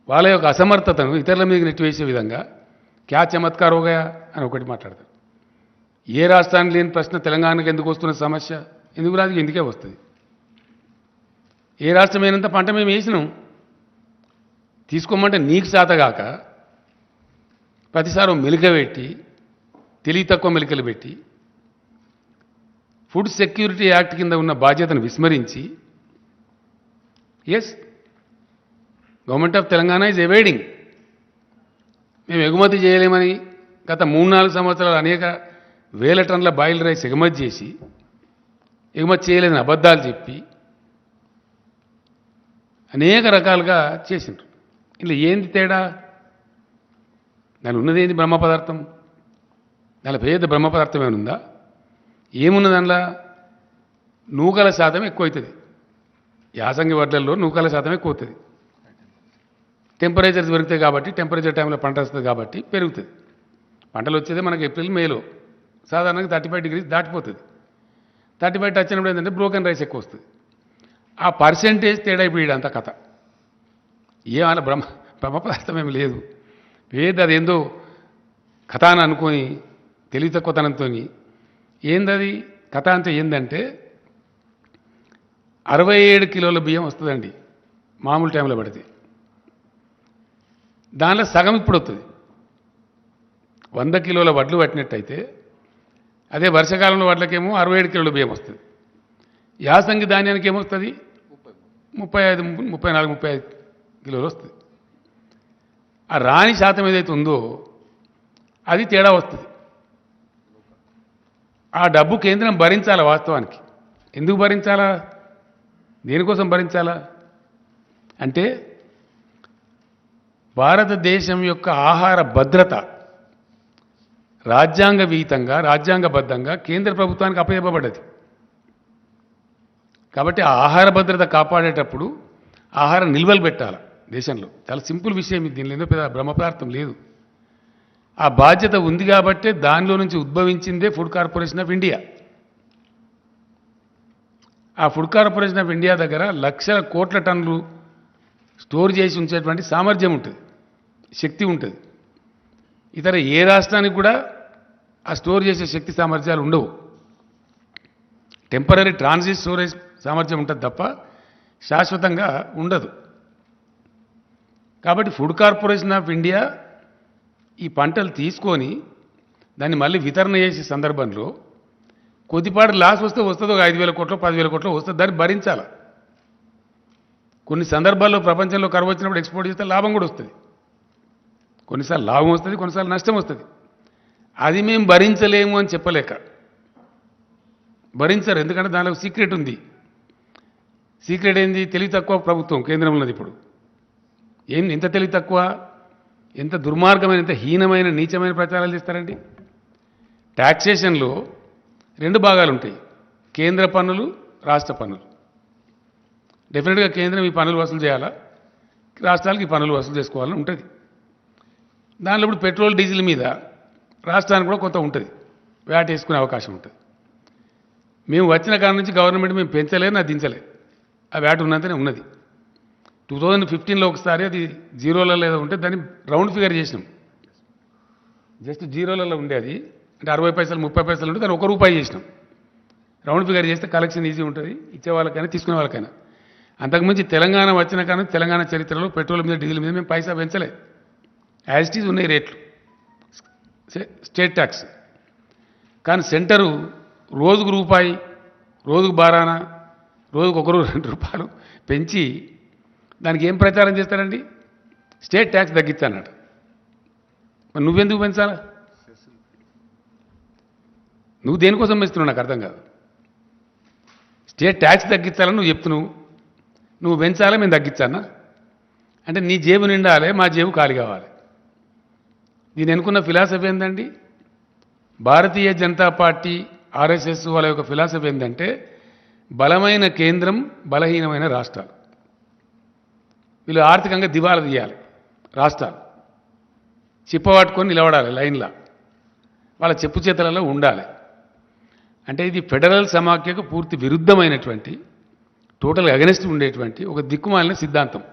వాళ్ళ యొక్క అసమర్థతను ఇతరుల మీద నెట్టివేసే విధంగా క్యా చమత్కార్ హోగయా అని ఒకటి మాట్లాడతారు. ఏ రాష్ట్రానికి లేని ప్రశ్న తెలంగాణకు ఎందుకు వస్తున్న సమస్య? ఎందుకు రాదు? ఎందుకే వస్తుంది. ఏ రాష్ట్రమైనంత పంట మేము వేసినాం, తీసుకోమంటే నీకు శాతగాక ప్రతిసారి మెలికబెట్టి, తెలివి తక్కువ మెలికలు పెట్టి, ఫుడ్ సెక్యూరిటీ యాక్ట్ కింద ఉన్న బాధ్యతను విస్మరించి, yes, government of Telangana is avoiding. మేము ఎగుమతి చేయలేమని గత 3-4 సంవత్సరాలు అనేక వేల టన్నుల బాయిల్ రైస్ ఎగుమతి చేసి, ఎగుమతి చేయలేదని అబద్ధాలు చెప్పి అనేక రకాలుగా చేసిండ్రు. ఇలా ఏంది తేడా? దాని ఉన్నది ఏంది? బ్రహ్మ పదార్థం. దానిలో పేద బ్రహ్మ పదార్థం ఏమనుందా? ఏమున్నది దానిలో? నూకల శాతం ఎక్కువ అవుతుంది. యాసంగి వడ్లల్లో నూకల శాతం ఎక్కువ అవుతుంది. టెంపరేచర్స్ పెరుగుతాయి కాబట్టి, టెంపరేచర్ టైంలో పంట వస్తుంది కాబట్టి పెరుగుతుంది. పంటలు వచ్చేది మనకి ఏప్రిల్, మేలో సాధారణంగా 35 degrees దాటిపోతుంది. 35 టచ్ అయినప్పుడు ఏంటంటే బ్రోకెన్ రైస్ ఎక్కువ వస్తుంది. ఆ పర్సెంటేజ్ తేడా ఇప్పుడు ఇదంతా కథ. ఏమైనా బ్రహ్మ పదార్థం ఏమి లేదు. అదేందో కథ అని అనుకొని తెలివి తక్కువతనంతో ఏందది కథ అంటే ఏంటంటే 67 కిలోల బియ్యం వస్తుందండి మామూలు టైంలో పడితే. దానిలో సగం ఇప్పుడు వస్తుంది. 100 కిలోల వడ్లు పట్టినట్టయితే అదే వర్షాకాలంలో వడ్లకేమో 67 కిలోల బియ్యం వస్తుంది. యాసంగి ధాన్యానికి ఏమొస్తుంది? 34-35 కిలోలు వస్తుంది. ఆ రాణి శాతం ఏదైతే ఉందో అది తేడా వస్తుంది. ఆ డబ్బు కేంద్రం భరించాలా వాస్తవానికి? ఎందుకు భరించాలా? దేనికోసం భరించాలా? అంటే భారతదేశం యొక్క ఆహార భద్రత రాజ్యాంగ విహితంగా రాజ్యాంగబద్ధంగా కేంద్ర ప్రభుత్వానికి అప్పచెప్పబడ్డది. కాబట్టి ఆ ఆహార భద్రత కాపాడేటప్పుడు ఆహార నిల్వలు పెట్టాలి దేశంలో. చాలా సింపుల్ విషయం ఇది, దీనిలో ఏదో పెద్ద బ్రహ్మపదార్థం లేదు. ఆ బాధ్యత ఉంది కాబట్టే దానిలో నుంచి ఉద్భవించిందే ఫుడ్ కార్పొరేషన్ ఆఫ్ ఇండియా. ఆ ఫుడ్ కార్పొరేషన్ ఆఫ్ ఇండియా దగ్గర లక్షల కోట్ల టన్నులు స్టోర్ చేసి ఉంచేటువంటి సామర్థ్యం ఉంటుంది, శక్తి ఉంటుంది. ఇతర ఏ రాష్ట్రానికి కూడా ఆ స్టోర్ చేసే శక్తి సామర్థ్యాలు ఉండవు. టెంపరీ ట్రాన్సిట్ స్టోరేజ్ సామర్థ్యం ఉంటుంది తప్ప శాశ్వతంగా ఉండదు. కాబట్టి ఫుడ్ కార్పొరేషన్ ఆఫ్ ఇండియా ఈ పంటలు తీసుకొని దాన్ని మళ్ళీ వితరణ చేసే సందర్భంలో కొద్దిపాటి లాస్ వస్తే వస్తుంది, ఒక 5,000 కోట్లు 10,000 కోట్లు వస్తుంది, దాన్ని భరించాలి. కొన్ని సందర్భాల్లో ప్రపంచంలో కరువు వచ్చినప్పుడు ఎక్స్పోర్ట్ చేస్తే లాభం కూడా వస్తుంది. కొన్నిసార్లు లాభం వస్తుంది, కొన్నిసార్లు నష్టం వస్తుంది. అది మేము భరించలేము అని చెప్పలేక భరించరు, ఎందుకంటే దానిలో సీక్రెట్ ఉంది. సీక్రెట్ ఏంది? తెలివి తక్కువ ప్రభుత్వం కేంద్రంలో ఉన్నది. ఇప్పుడు ఎంత తెలివి తక్కువ, ఎంత దుర్మార్గమైన, ఎంత హీనమైన నీచమైన ప్రచారాలు చేస్తారండి. ట్యాక్సేషన్లో 2 భాగాలు ఉంటాయి, కేంద్ర పన్నులు, రాష్ట్ర పన్నులు. డెఫినెట్గా కేంద్రం ఈ పన్నులు వసూలు చేయాలా, రాష్ట్రాలకు ఈ పన్నులు వసూలు చేసుకోవాలని ఉంటుంది. దానిలో ఇప్పుడు పెట్రోల్ డీజిల్ మీద రాష్ట్రానికి కూడా కొంత ఉంటుంది, వ్యాట్ వేసుకునే అవకాశం ఉంటుంది. మేము వచ్చిన కాడ నుంచి గవర్నమెంట్ మేము పెంచలేదు, నా దించలేదు, ఆ వ్యాట్ ఉన్నంతనే ఉన్నది. 2015లో ఒకసారి అది జీరోలలో ఏదో ఉంటే దాన్ని రౌండ్ ఫిగర్ చేసినాం. జస్ట్ జీరోలలో ఉండేది, అంటే 60 పైసలు 30 పైసలు ఉంటే దాన్ని ₹1 చేసినాం. రౌండ్ ఫిగర్ చేస్తే కలెక్షన్ ఈజీ ఉంటుంది, ఇచ్చే వాళ్ళకైనా తీసుకునే వాళ్ళకైనా. అంతకుమించి తెలంగాణ వచ్చిన కానీ తెలంగాణ చరిత్రలో పెట్రోల్ మీద డీజిల్ మీద మేము పైసా పెంచలేదు. యాజ్ ఇట్ ఈజ్ ఉన్నాయి రేట్లు, స్టేట్ ట్యాక్స్. కానీ సెంటరు రోజుకు ₹1, రోజుకు బారాన, రోజుకు ₹1, ₹2 పెంచి దానికి ఏం ప్రచారం చేస్తారండి? స్టేట్ ట్యాక్స్ తగ్గించానట. మరి నువ్వెందుకు పెంచాలా? నువ్వు దేనికోసం పెంచుతున్నావు నాకు అర్థం కాదు. స్టేట్ ట్యాక్స్ తగ్గించాలని నువ్వు చెప్తున్నావు, నువ్వు పెంచాలా మేము తగ్గించానా? అంటే నీ జేబు నిండాలి, మా జేబు ఖాళీ కావాలి. దీని అనుకున్న ఫిలాసఫీ ఏందండి? భారతీయ జనతా పార్టీ ఆర్ఎస్ఎస్ వాళ్ళ యొక్క ఫిలాసఫీ ఏంటంటే బలమైన కేంద్రం, బలహీనమైన రాష్ట్రాలు. వీళ్ళు ఆర్థికంగా దివాలా తీయాలి, రాష్ట్రాలు చిప్పబట్టుకొని నిలబడాలి లైన్లా, వాళ్ళ చెప్పు చేతలలో ఉండాలి. అంటే ఇది ఫెడరల్ సమాఖ్యకు పూర్తి విరుద్ధమైనటువంటి, టోటల్ అగెనిస్ట్ ఉండేటువంటి ఒక దిక్కుమాలిన సిద్ధాంతం.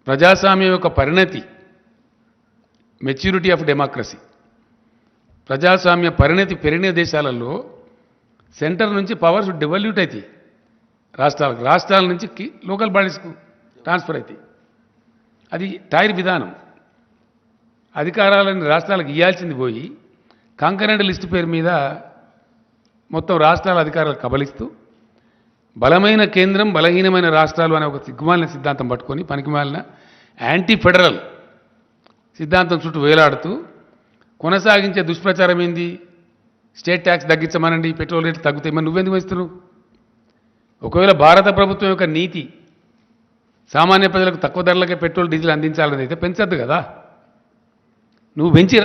ప్రజాస్వామ్యం యొక్క పరిణతి, మెచ్యూరిటీ ఆఫ్ డెమోక్రసీ, ప్రజాస్వామ్య పరిణతి పెరిగిన దేశాలలో సెంటర్ నుంచి పవర్స్ డెవల్యూట్ అవుతాయి రాష్ట్రాలకు, రాష్ట్రాల నుంచి లోకల్ బాడీస్కు ట్రాన్స్ఫర్ అవుతాయి. అది టైర్ విధానం. అధికారాలను రాష్ట్రాలకు ఇవ్వాల్సింది పోయి కాంకరెంట్ లిస్టు పేరు మీద మొత్తం రాష్ట్రాల అధికారాలు కబలిస్తూ బలమైన కేంద్రం, బలహీనమైన రాష్ట్రాలు అనే ఒక సిగ్గుమాలిన సిద్ధాంతం పట్టుకొని పనికిమాలిన యాంటీ ఫెడరల్ సిద్ధాంతం చుట్టూ వేలాడుతూ కొనసాగించే దుష్ప్రచారం ఏంది? స్టేట్ ట్యాక్స్ తగ్గించమనండి, పెట్రోల్ రేట్లు తగ్గుతాయి. మరి నువ్వెందుకు వేస్తున్నావు? ఒకవేళ భారత ప్రభుత్వం యొక్క నీతి సామాన్య ప్రజలకు తక్కువ ధరలకే పెట్రోల్ డీజిల్ అందించాలని అయితే పెంచద్దు కదా. నువ్వు పెంచి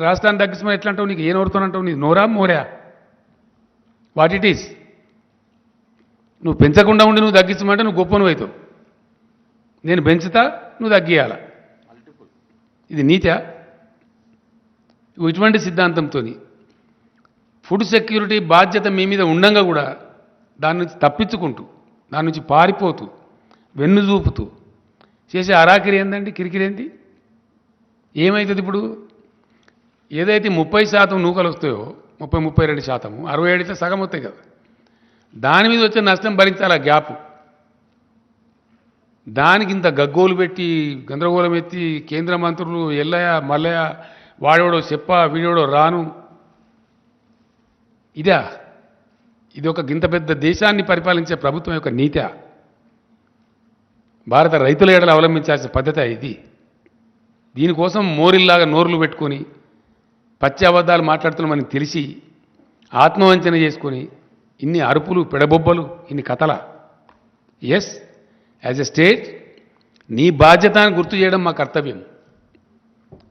రాష్ట్రాన్ని తగ్గించమని ఎట్లా అంటావు? నీకు ఏ నోరుతోనంటావు? నీ నోరా మోరా? What it is? నువ్వు పెంచకుండా ఉండి నువ్వు తగ్గించమంటే నువ్వు గొప్పను అవుతావు. నేను పెంచుతా, నువ్వు తగ్గియాల. ఇది నీతా? ఇటువంటి సిద్ధాంతంతో ఫుడ్ సెక్యూరిటీ బాధ్యత మీ మీద ఉండంగా కూడా దాని నుంచి తప్పించుకుంటూ, దాని నుంచి పారిపోతూ, వెన్ను చూపుతూ చేసే అరాకిరి ఏందండి? కిరికిరేంది? ఏమవుతుంది ఇప్పుడు? ఏదైతే 30% నూకలు వస్తాయో, 32%, 67 అయితే సగం వస్తాయి కదా, దాని మీద వచ్చే నష్టం భరించాలి. ఆ గ్యాప్, దానికి ఇంత గగ్గోలు పెట్టి గందరగోళం ఎత్తి కేంద్ర మంత్రులు ఎల్లయ్య మల్లయ్య, వాడేవాడో చెప్ప, వీడేవాడో రాను, ఇదా? ఇది ఒక గింత పెద్ద దేశాన్ని పరిపాలించే ప్రభుత్వం యొక్క నీతా? భారత రైతుల ఎడల అవలంబించాల్సిన పద్ధతి ఇది. దీనికోసం మోరిల్లాగా నోర్లు పెట్టుకొని పచ్చి అబద్ధాలు మాట్లాడుతున్నామని తెలిసి ఆత్మవంచన చేసుకొని ఇన్ని అరుపులు పెడబొబ్బలు ఇన్ని కథల ఎస్ యాజ్ ఎ స్టేట్ నీ బాధ్యత అని గుర్తు చేయడం మా కర్తవ్యం.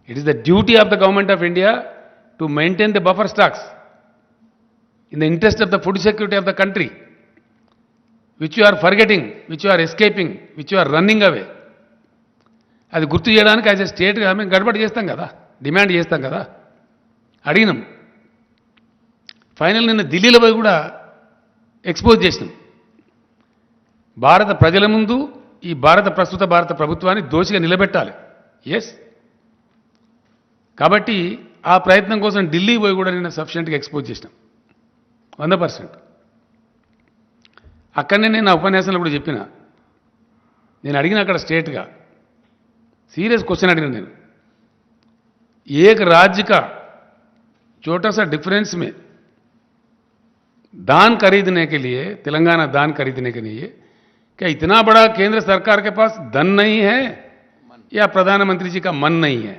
It is the duty of the government of India to maintain the buffer stocks in the interest of the food security of the country, which you are forgetting, which you are escaping, which you are running away. అది గుర్తు చేయడానికి as a స్టేట్గా మేము గడబడి చేస్తాం కదా, demand చేస్తాం కదా, అడిగినాం. Final నిన్న ఢిల్లీలో పోయి కూడా ఎక్స్పోజ్ చేసినాం. భారత ప్రజల ముందు ఈ ప్రస్తుత భారత ప్రభుత్వాన్ని దోషిగా నిలబెట్టాలి. ఎస్, కాబట్టి ఆ ప్రయత్నం కోసం ఢిల్లీ పోయి కూడా నిన్న సఫిషియెంట్గా ఎక్స్పోజ్ చేసినాం 100%. అక్కడనే నేను నా ఉపన్యాసంలో కూడా చెప్పిన, నేను అడిగిన అక్కడ స్టేట్గా सीरियस क्वेश्चन अड़िना నేను एक राज्य का छोटा सा डिफरेंस में दान खरीदने के लिए, तेलंगाना दान खरीदने के लिए क्या इतना बड़ा केंद्र सरकार के पास धन नहीं है या प्रधानमंत्री जी का मन नहीं है?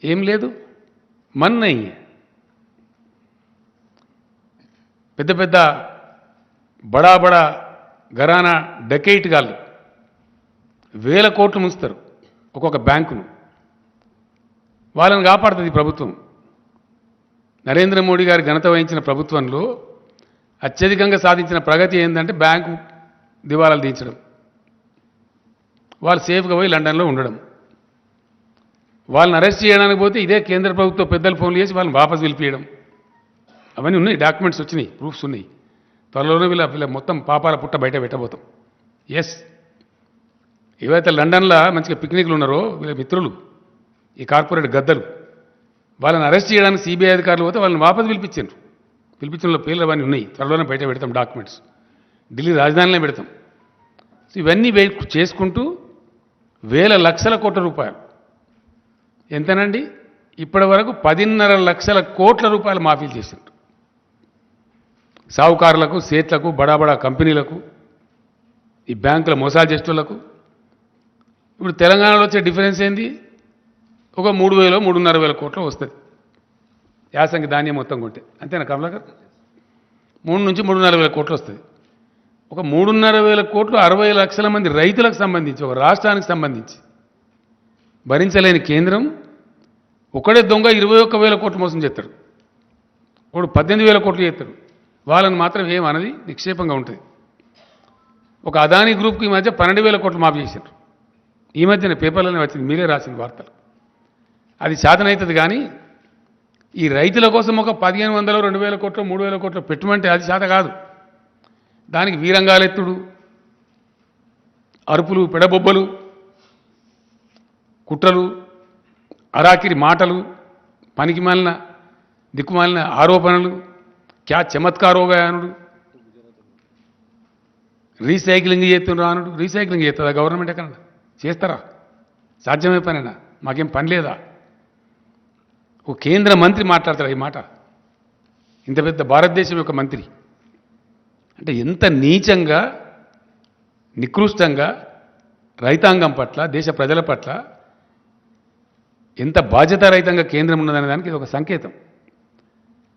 ఏం లేదు, मन नहीं है. పెద్ద పెద్ద బడా బడా ఘరానా డకెయిట్ గాళ్ళు వేల కోట్లు ముంచుతారు ఒక్కొక్క బ్యాంకును. వాళ్ళని కాపాడుతుంది ప్రభుత్వం. నరేంద్ర మోడీ గారి ఘనత వహించిన ప్రభుత్వంలో అత్యధికంగా సాధించిన ప్రగతి ఏంటంటే బ్యాంకు దివాలాలు తీయించడం, వాళ్ళు సేఫ్గా పోయి లండన్లో ఉండడం. వాళ్ళని అరెస్ట్ చేయడానికి పోతే ఇదే కేంద్ర ప్రభుత్వ పెద్దలు ఫోన్లు చేసి వాళ్ళని వాపసు పిలిపియడం. అవన్నీ ఉన్నాయి, డాక్యుమెంట్స్ వచ్చినాయి, ప్రూఫ్స్ ఉన్నాయి. త్వరలోనే వీళ్ళ మొత్తం పాపాల పుట్ట బయట పెట్టబోతాం. ఎస్, ఏవైతే లండన్లో మంచిగా పిక్నిక్లు ఉన్నారో వీళ్ళ మిత్రులు, ఈ కార్పొరేట్ గద్దలు, వాళ్ళని అరెస్ట్ చేయడానికి సిబిఐ అధికారులు పోతే వాళ్ళని వాపసు పిలిపించారు. పిలిపించడంలో పేర్లు అవన్నీ ఉన్నాయి, త్వరలోనే బయట పెడతాం డాక్యుమెంట్స్, ఢిల్లీ రాజధానిలో పెడతాం. సో ఇవన్నీ చేసుకుంటూ వేల లక్షల కోట్ల రూపాయలు, ఎంతనండి ఇప్పటి వరకు 10.5 లక్షల కోట్ల రూపాయలు మాఫీలు చేశారు సావుకారులకు, సేట్లకు, బడా కంపెనీలకు, ఈ బ్యాంకుల మోసాలు చేసేటోళ్లకు. ఇప్పుడు తెలంగాణలో వచ్చే డిఫరెన్స్ ఏంది? ఒక 3,000 3,500 కోట్లు వస్తుంది యాసంగి ధాన్యం మొత్తం కొంటే, అంతేనా కమలాకర్? 3 నుంచి 3,500 కోట్లు వస్తుంది. ఒక 3,500 కోట్లు 60 లక్షల మంది రైతులకు సంబంధించి, ఒక రాష్ట్రానికి సంబంధించి భరించలేని కేంద్రం ఒకడే దొంగ 21,000 కోట్లు మోసం చేస్తాడు, ఒకడు 18,000 కోట్లు చేస్తాడు. వాళ్ళని మాత్రం ఏమన్నది నిక్షేపంగా ఉంటుంది. ఒక అదానీ గ్రూప్కి ఈ మధ్య 12,000 కోట్లు మాఫీ చేశారు. ఈ మధ్యన పేపర్లోనే వచ్చింది, మీరే రాసిన వార్తలు. అది శాతనవుతుంది కానీ ఈ రైతుల కోసం ఒక 1,500 2,000 కోట్లు 3,000 కోట్లు పెట్టుమంటే అది శాత కాదు. దానికి వీరంగాలెత్తుడు, అరుపులు, పెడబొబ్బలు, కుట్రలు, అరాకిరి మాటలు, పనికి మాలిన దిక్కుమాలిన ఆరోపణలు, క్యా చమత్కారోగాయనుడు, రీసైక్లింగ్ చేస్తున్నాడు. రీసైక్లింగ్ చేస్తుందా గవర్నమెంట్? ఎక్కడ చేస్తారా? సాధ్యమే పనేనా? మాకేం పని లేదా? ఓ కేంద్ర మంత్రి మాట్లాడతాడు ఈ మాట, ఇంత పెద్ద భారతదేశం యొక్క మంత్రి. అంటే ఎంత నీచంగా, నికృష్టంగా రైతాంగం పట్ల, దేశ ప్రజల పట్ల ఎంత బాధ్యతారహితంగా కేంద్రం ఉన్నదనే దానికి ఇది ఒక సంకేతం.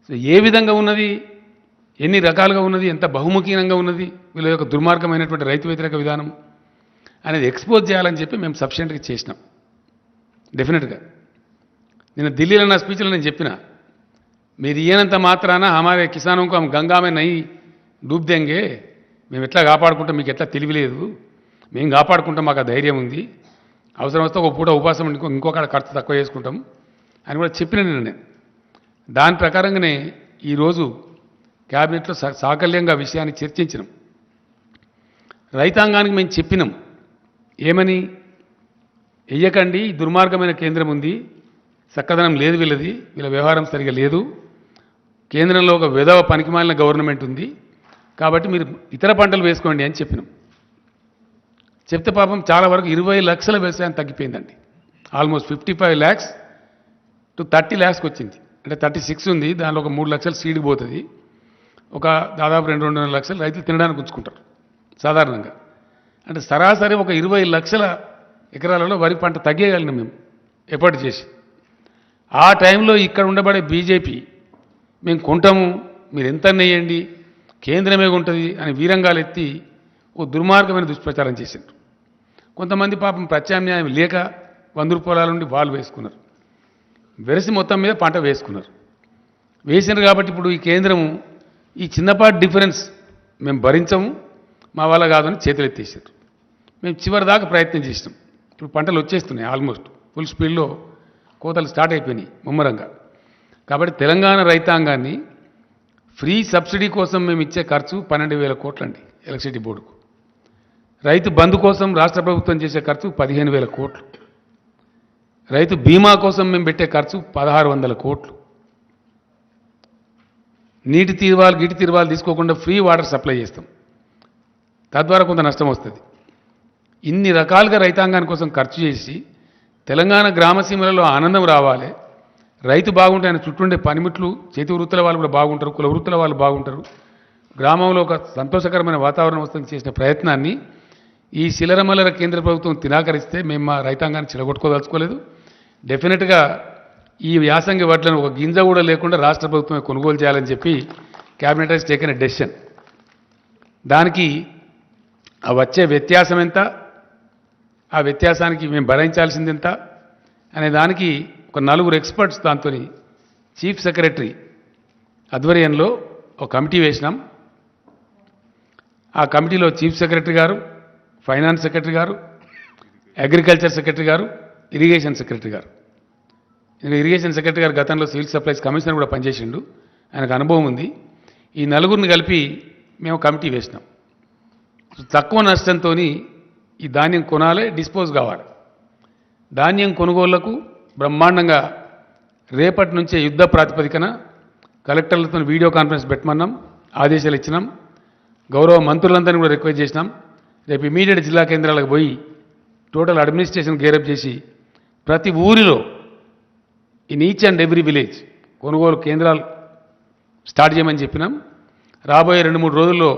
సో ఏ విధంగా ఉన్నది, ఎన్ని రకాలుగా ఉన్నది, ఎంత బహుముఖీనంగా ఉన్నది, వీళ్ళ యొక్క దుర్మార్గమైనటువంటి రైతు వ్యతిరేక విధానం అనేది ఎక్స్పోజ్ చేయాలని చెప్పి మేము సఫిషియెంట్గా చేసినాం. డెఫినెట్గా నేను ఢిల్లీలో నా స్పీచ్లో నేను చెప్పిన, మీరు ఇయ్యనంత మాత్రాన హమారే కిసానంకు హమ్ గంగామే నై డూబ్ దేంగే, మేము ఎట్లా కాపాడుకుంటాం, మీకు ఎట్లా తెలియలేదు, మేము కాపాడుకుంటాం, మాకు ఆ ధైర్యం ఉంది, అవసరం వస్తే ఒక పూట ఉపాసం ఇంకొక ఖర్చు తక్కువ చేసుకుంటాం అని కూడా చెప్పిన నేను. దాని ప్రకారంగానే ఈరోజు క్యాబినెట్లో సాకల్యంగా విషయాన్ని చర్చించినాం. రైతాంగానికి మేము చెప్పినాం ఏమని, వెయ్యకండి, దుర్మార్గమైన కేంద్రం ఉంది, చక్కదనం లేదు వీళ్ళది, వీళ్ళ వ్యవహారం సరిగా లేదు, కేంద్రంలో ఒక విధవ పనికిమాలిన గవర్నమెంట్ ఉంది, కాబట్టి మీరు ఇతర పంటలు వేసుకోండి అని చెప్పినాం. చెప్తే పాపం చాలా వరకు 20 లక్షల వ్యవసాయం తగ్గిపోయిందండి. ఆల్మోస్ట్ 55 lakhs to 30 lakhs వచ్చింది. అంటే 36 ఉంది, దానిలో ఒక 3 లక్షలు సీడ్కి పోతుంది, ఒక దాదాపు 2-2.5 లక్షలు రైతులు తినడానికి ఉంచుకుంటారు సాధారణంగా. అంటే సరాసరి ఒక 20 లక్షల ఎకరాలలో వరి పంట తగ్గేయగలిగినాం మేము ఎఫర్ట్ చేసి. ఆ టైంలో ఇక్కడ ఉండబడే బీజేపీ మేము కొంటాము, మీరు ఎంత నెయ్యండి, కేంద్రమే ఉంటుంది అని వీరంగాలు ఎత్తి ఓ దుర్మార్గమైన దుష్ప్రచారం చేశారు. కొంతమంది పాపం ప్రత్యామ్నాయం లేక 100 రూపాయల నుండి వాళ్ళు వేసుకున్నారు. వెరసి మొత్తం మీద పంట వేసుకున్నారు. వేసినారు కాబట్టి ఇప్పుడు ఈ కేంద్రము ఈ చిన్నపాటి డిఫరెన్స్ మేము భరించము, మా వల్ల కాదని చేతులు ఎత్తేసారు. మేము చివరి దాకా ప్రయత్నం చేసినాం. ఇప్పుడు పంటలు వచ్చేస్తున్నాయి, ఆల్మోస్ట్ ఫుల్ స్పీడ్లో కోతలు స్టార్ట్ అయిపోయినాయి ముమ్మరంగా. కాబట్టి తెలంగాణ రైతాంగాన్ని ఫ్రీ సబ్సిడీ కోసం మేము ఇచ్చే ఖర్చు 12,000 కోట్లండి ఎలక్ట్రిసిటీ బోర్డుకు. రైతు బంధు కోసం రాష్ట్ర ప్రభుత్వం చేసే ఖర్చు 15,000 కోట్లు. రైతు బీమా కోసం మేము పెట్టే ఖర్చు 1,600 కోట్లు. నీటి తీర్వాలు గిటి తీర్వాలు తీసుకోకుండా ఫ్రీ వాటర్ సప్లై చేస్తాం, తద్వారా కొంత నష్టం వస్తుంది. ఇన్ని రకాలుగా రైతాంగాని కోసం ఖర్చు చేసి తెలంగాణ గ్రామసీమలలో ఆనందం రావాలి, రైతు బాగుంటే ఆయన చుట్టూండే పనిముట్లు చేతి వృత్తుల వాళ్ళు కూడా బాగుంటారు, కుల వృత్తుల వాళ్ళు బాగుంటారు, గ్రామంలో ఒక సంతోషకరమైన వాతావరణం వస్తుంది చేసిన ప్రయత్నాన్ని ఈ శిలరమల్లర కేంద్ర ప్రభుత్వం తినాకరిస్తే మేము మా రైతాంగాన్ని చిలగొట్టుకోదలుచుకోలేదు. డెఫినెట్గా ఈ యాసంగి వడ్లను ఒక గింజ కూడా లేకుండా రాష్ట్ర ప్రభుత్వమే కొనుగోలు చేయాలని చెప్పి cabinet has taken a decision. దానికి ఆ వచ్చే వ్యత్యాసం ఎంత, ఆ వ్యత్యాసానికి మేము భరించాల్సింది ఎంత అనే దానికి ఒక 4 ఎక్స్పర్ట్స్ దాంతో చీఫ్ సెక్రటరీ ఆధ్వర్యంలో ఒక కమిటీ వేసినాం. ఆ కమిటీలో చీఫ్ సెక్రటరీ గారు, ఫైనాన్స్ సెక్రటరీ గారు, అగ్రికల్చర్ సెక్రటరీ గారు, ఇరిగేషన్ సెక్రటరీ గారు. ఇరిగేషన్ సెక్రటరీ గారు గతంలో సివిల్ సప్లైస్ కమిషనర్ కూడా పనిచేసిండు, ఆయనకు అనుభవం ఉంది. ఈ 4 కలిపి మేము కమిటీ వేసినాం. తక్కువ నష్టంతో ఈ ధాన్యం కొనాలి, డిస్పోజ్ కావాలి. ధాన్యం కొనుగోళ్లకు బ్రహ్మాండంగా రేపటి నుంచే యుద్ధ ప్రాతిపదికన కలెక్టర్లతో వీడియో కాన్ఫరెన్స్ పెట్టమన్నాం, ఆదేశాలు ఇచ్చినాం. గౌరవ మంత్రులందరినీ కూడా రిక్వెస్ట్ చేసినాం. రేపు ఇమీడియట్ జిల్లా కేంద్రాలకు పోయి టోటల్ అడ్మినిస్ట్రేషన్ గేరప్ చేసి ప్రతి ఊరిలో in each and every village కొనుగోలు కేంద్రాలు స్టార్ట్ చేయమని చెప్పినాం. రాబోయే 2-3 రోజుల్లో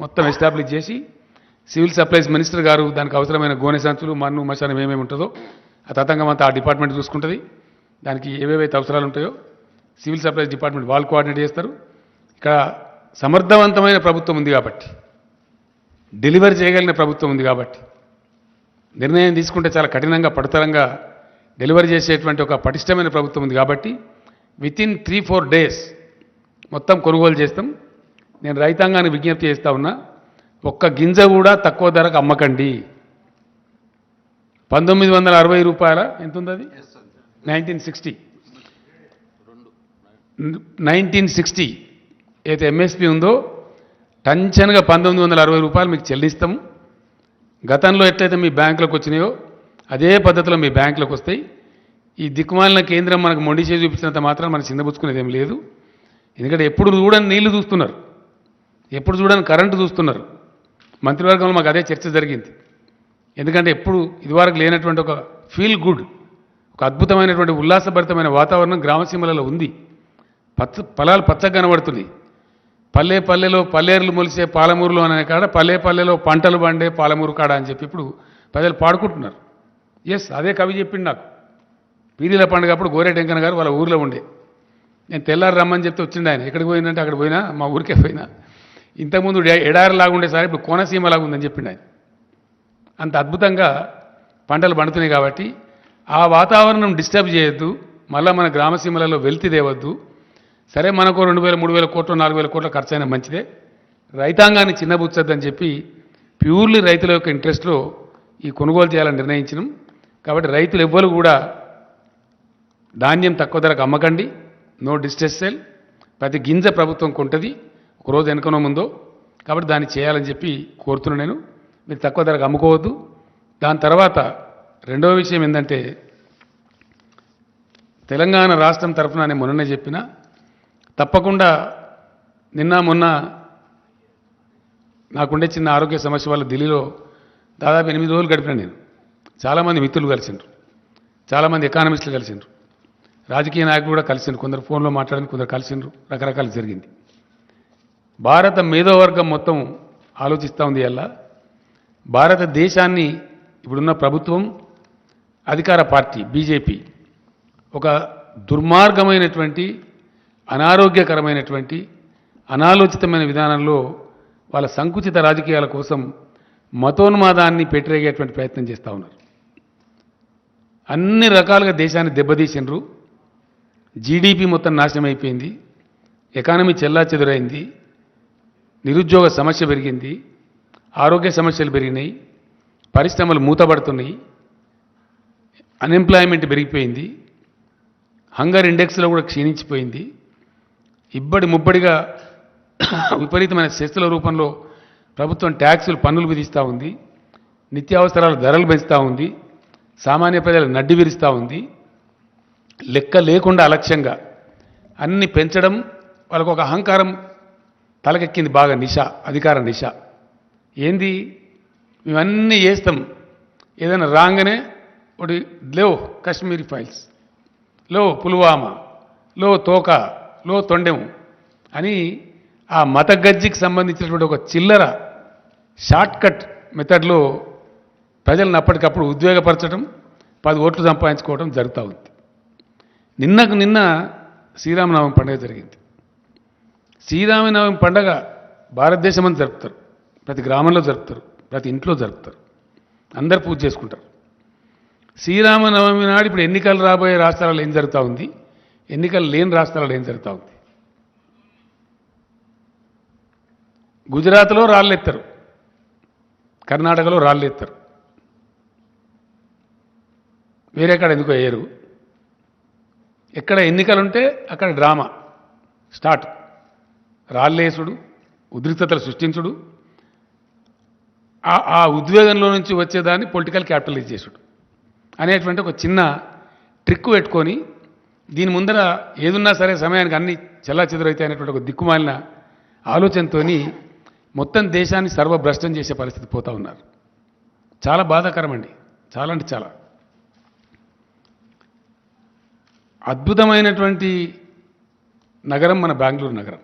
మొత్తం ఎస్టాబ్లిష్ చేసి సివిల్ సప్లైస్ మినిస్టర్ గారు దానికి అవసరమైన గోనె సంచులు, మన్ను, మశానం ఏమేమి ఉంటుందో ఆ తతంగం అంతా ఆ డిపార్ట్మెంట్ చూసుకుంటుంది. దానికి ఏవేవైతే అవసరాలు ఉంటాయో సివిల్ సప్లైస్ డిపార్ట్మెంట్ వాళ్ళు కోఆర్డినేట్ చేస్తారు. ఇక్కడ సమర్థవంతమైన ప్రభుత్వం ఉంది కాబట్టి, డెలివరీ చేయగలిగిన ప్రభుత్వం ఉంది కాబట్టి, నిర్ణయం తీసుకుంటే చాలా కఠినంగా పడతరంగా డెలివరీ చేసేటువంటి ఒక పటిష్టమైన ప్రభుత్వం ఉంది కాబట్టి వితిన్ 3-4 డేస్ మొత్తం కొనుగోలు చేస్తాం. నేను రైతాంగాన్ని విజ్ఞప్తి చేస్తా ఉన్నా, ఒక్క గింజ కూడా తక్కువ ధరకు అమ్మకండి. 1960 రూపాయల ఎంత ఉంది అది, 1960 అయితే ఎంఎస్పి ఉందో టంచన్గా 1960 రూపాయలు మీకు చెల్లిస్తాము. గతంలో ఎట్లయితే మీ బ్యాంకులకు వచ్చినాయో అదే పద్ధతిలో మీ బ్యాంకులకు వస్తాయి. ఈ దిక్కుమాలిన కేంద్రం మనకు మొండి చేసి చూపించినంత మాత్రం మనం చిందపుచ్చుకునేది ఏం లేదు. ఎందుకంటే ఎప్పుడు చూడని నీళ్లు చూస్తున్నారు, ఎప్పుడు చూడని కరెంటు చూస్తున్నారు. మంత్రివర్గంలో మాకు అదే చర్చ జరిగింది. ఎందుకంటే ఎప్పుడు ఇదివరకు లేనటువంటి ఒక ఫీల్ గుడ్, ఒక అద్భుతమైనటువంటి ఉల్లాసభరితమైన వాతావరణం గ్రామసీమలలో ఉంది. పొలాలు పచ్చగా కనబడుతున్నాయి. పల్లె పల్లెలో పల్లేరులు మొలిసే పాలమూరులో అనే కాడ పల్లె పల్లెలో పంటలు పండే పాలమూరు కాడ అని చెప్పి ఇప్పుడు ప్రజలు పాడుకుంటున్నారు. ఎస్, అదే కవి చెప్పిండు నాకు. పీరీల పండుగ అప్పుడు గోరేటెంకన్న గారు వాళ్ళ ఊరిలో ఉండే, నేను తెల్లారు రమ్మని చెప్తే వచ్చిండు ఆయన. ఎక్కడికి పోయిందంటే అక్కడ పోయినా, మా ఊరికే పోయినా. ఇంతకుముందు ఎడారిలాగా ఉండేసారి ఇప్పుడు కోనసీమలాగా ఉందని చెప్పిండు ఆయన. అంత అద్భుతంగా పంటలు పండుతున్నాయి కాబట్టి ఆ వాతావరణం డిస్టర్బ్ చేయొద్దు, మళ్ళీ మన గ్రామసీమలలో వెల్తి తేవద్దు. సరే, మనకు 2,000-3,000 కోట్లు 4,000 కోట్ల ఖర్చు అయినా మంచిదే, రైతాంగాన్ని చిన్నబుచ్చొద్దని చెప్పి ప్యూర్లీ రైతుల యొక్క ఇంట్రెస్ట్లో ఈ కొనుగోలు చేయాలని నిర్ణయించినాం. కాబట్టి రైతులు ఎవ్వరు కూడా ధాన్యం తక్కువ ధరకు అమ్మకండి, నో డిస్ట్రెస్ సేల్. ప్రతి గింజ ప్రభుత్వం కొంటుంది, ఒకరోజు వెనుకనో ముందో. కాబట్టి దాన్ని చేయాలని చెప్పి కోరుతున్నాను నేను. మీరు తక్కువ ధరకు అమ్ముకోవద్దు. దాని తర్వాత రెండవ విషయం ఏంటంటే, తెలంగాణ రాష్ట్రం తరఫున నేను మొన్ననే చెప్పిన, తప్పకుండా నిన్న మొన్న నాకుండే చిన్న ఆరోగ్య సమస్య వల్ల ఢిల్లీలో దాదాపు 8 రోజులు గడిపిన నేను. చాలామంది మిత్రులు కలిసిండ్రు, చాలామంది ఎకానమిస్టులు కలిసిండ్రు, రాజకీయ నాయకులు కూడా కలిసిండ్రు, కొందరు ఫోన్లో మాట్లాడింది, కొందరు కలిసిండ్రు, రకరకాలు జరిగింది. భారత మేధోవర్గం మొత్తం ఆలోచిస్తూ ఉంది. అలా భారతదేశాన్ని ఇప్పుడున్న ప్రభుత్వం, అధికార పార్టీ బీజేపీ ఒక దుర్మార్గమైనటువంటి అనారోగ్యకరమైనటువంటి అనాలోచితమైన విధానంలో వాళ్ళ సంకుచిత రాజకీయాల కోసం మతోన్మాదాన్ని పెట్టిరేగేటువంటి ప్రయత్నం చేస్తూ ఉన్నారు. అన్ని రకాలుగా దేశాన్ని దెబ్బతీసినరు. జీడిపి మొత్తం నాశనం అయిపోయింది, ఎకానమీ చెల్లాచెదురైంది, నిరుద్యోగ సమస్య పెరిగింది, ఆరోగ్య సమస్యలు పెరిగినాయి, పరిశ్రమలు మూతపడుతున్నాయి, అన్ఎంప్లాయ్మెంట్ పెరిగిపోయింది, హంగర్ ఇండెక్స్లో కూడా క్షీణించిపోయింది, ఇబ్బడి ముబ్బడిగా విపరీతమైన సెస్సుల రూపంలో ప్రభుత్వం ట్యాక్సులు పన్నులు విధిస్తూ ఉంది, నిత్యావసరాల ధరలు పెంచుతూ ఉంది, సామాన్య ప్రజలు నడ్డి విరుస్తూ ఉంది. లెక్క లేకుండా అలక్ష్యంగా అన్ని పెంచడం, వాళ్ళకు ఒక అహంకారం తలకెక్కింది బాగా, నిష, అధికార నిష. ఏంది మేమన్నీ చేస్తాం, ఏదైనా రాగానే ఒకటి లో కాశ్మీరీ ఫైల్స్, లో పుల్వామా, లో తోక, లో తొండెం అని ఆ మత గజ్జికి సంబంధించినటువంటి ఒక చిల్లర షార్ట్కట్ మెథడ్లో ప్రజలను అప్పటికప్పుడు ఉద్వేగపరచడం, 10 ఓట్లు సంపాదించుకోవడం జరుగుతూ ఉంది. నిన్నకు నిన్న శ్రీరామనవమి పండుగ జరిగింది. శ్రీరామనవమి పండుగ భారతదేశం అంతా జరుపుతారు, ప్రతి గ్రామంలో జరుపుతారు, ప్రతి ఇంట్లో జరుపుతారు, అందరు పూజ చేసుకుంటారు. శ్రీరామనవమి నాడు ఇప్పుడు ఎన్నికలు రాబోయే రాష్ట్రాలలో ఏం జరుగుతూ ఉంది, ఎన్నికలు లేని రాష్ట్రాలలో ఏం జరుగుతూ ఉంది. గుజరాత్లో రాళ్ళెత్తారు, కర్ణాటకలో రాళ్ళెత్తారు, వేరేకాడ ఎందుకో వేయరు. ఎక్కడ ఎన్నికలుంటే అక్కడ డ్రామా స్టార్ట్, రాళ్ళేసుడు, ఉద్రిక్తతలు సృష్టించుడు, ఆ ఉద్వేగంలో నుంచి వచ్చేదాన్ని పొలిటికల్ క్యాపిటలైజ్ చేసుడు అనేటువంటి ఒక చిన్న ట్రిక్ పెట్టుకొని దీని ముందర ఏదున్నా సరే సమయానికి అన్ని చెల్లాచెదురైతే అనేటువంటి ఒక దిక్కుమాలిన ఆలోచనతో మొత్తం దేశాన్ని సర్వభ్రష్టం చేసే పరిస్థితి పోతూ ఉన్నారు. చాలా బాధాకరం అండి, చాలా అంటే చాలా. అద్భుతమైనటువంటి నగరం మన బెంగళూరు నగరం.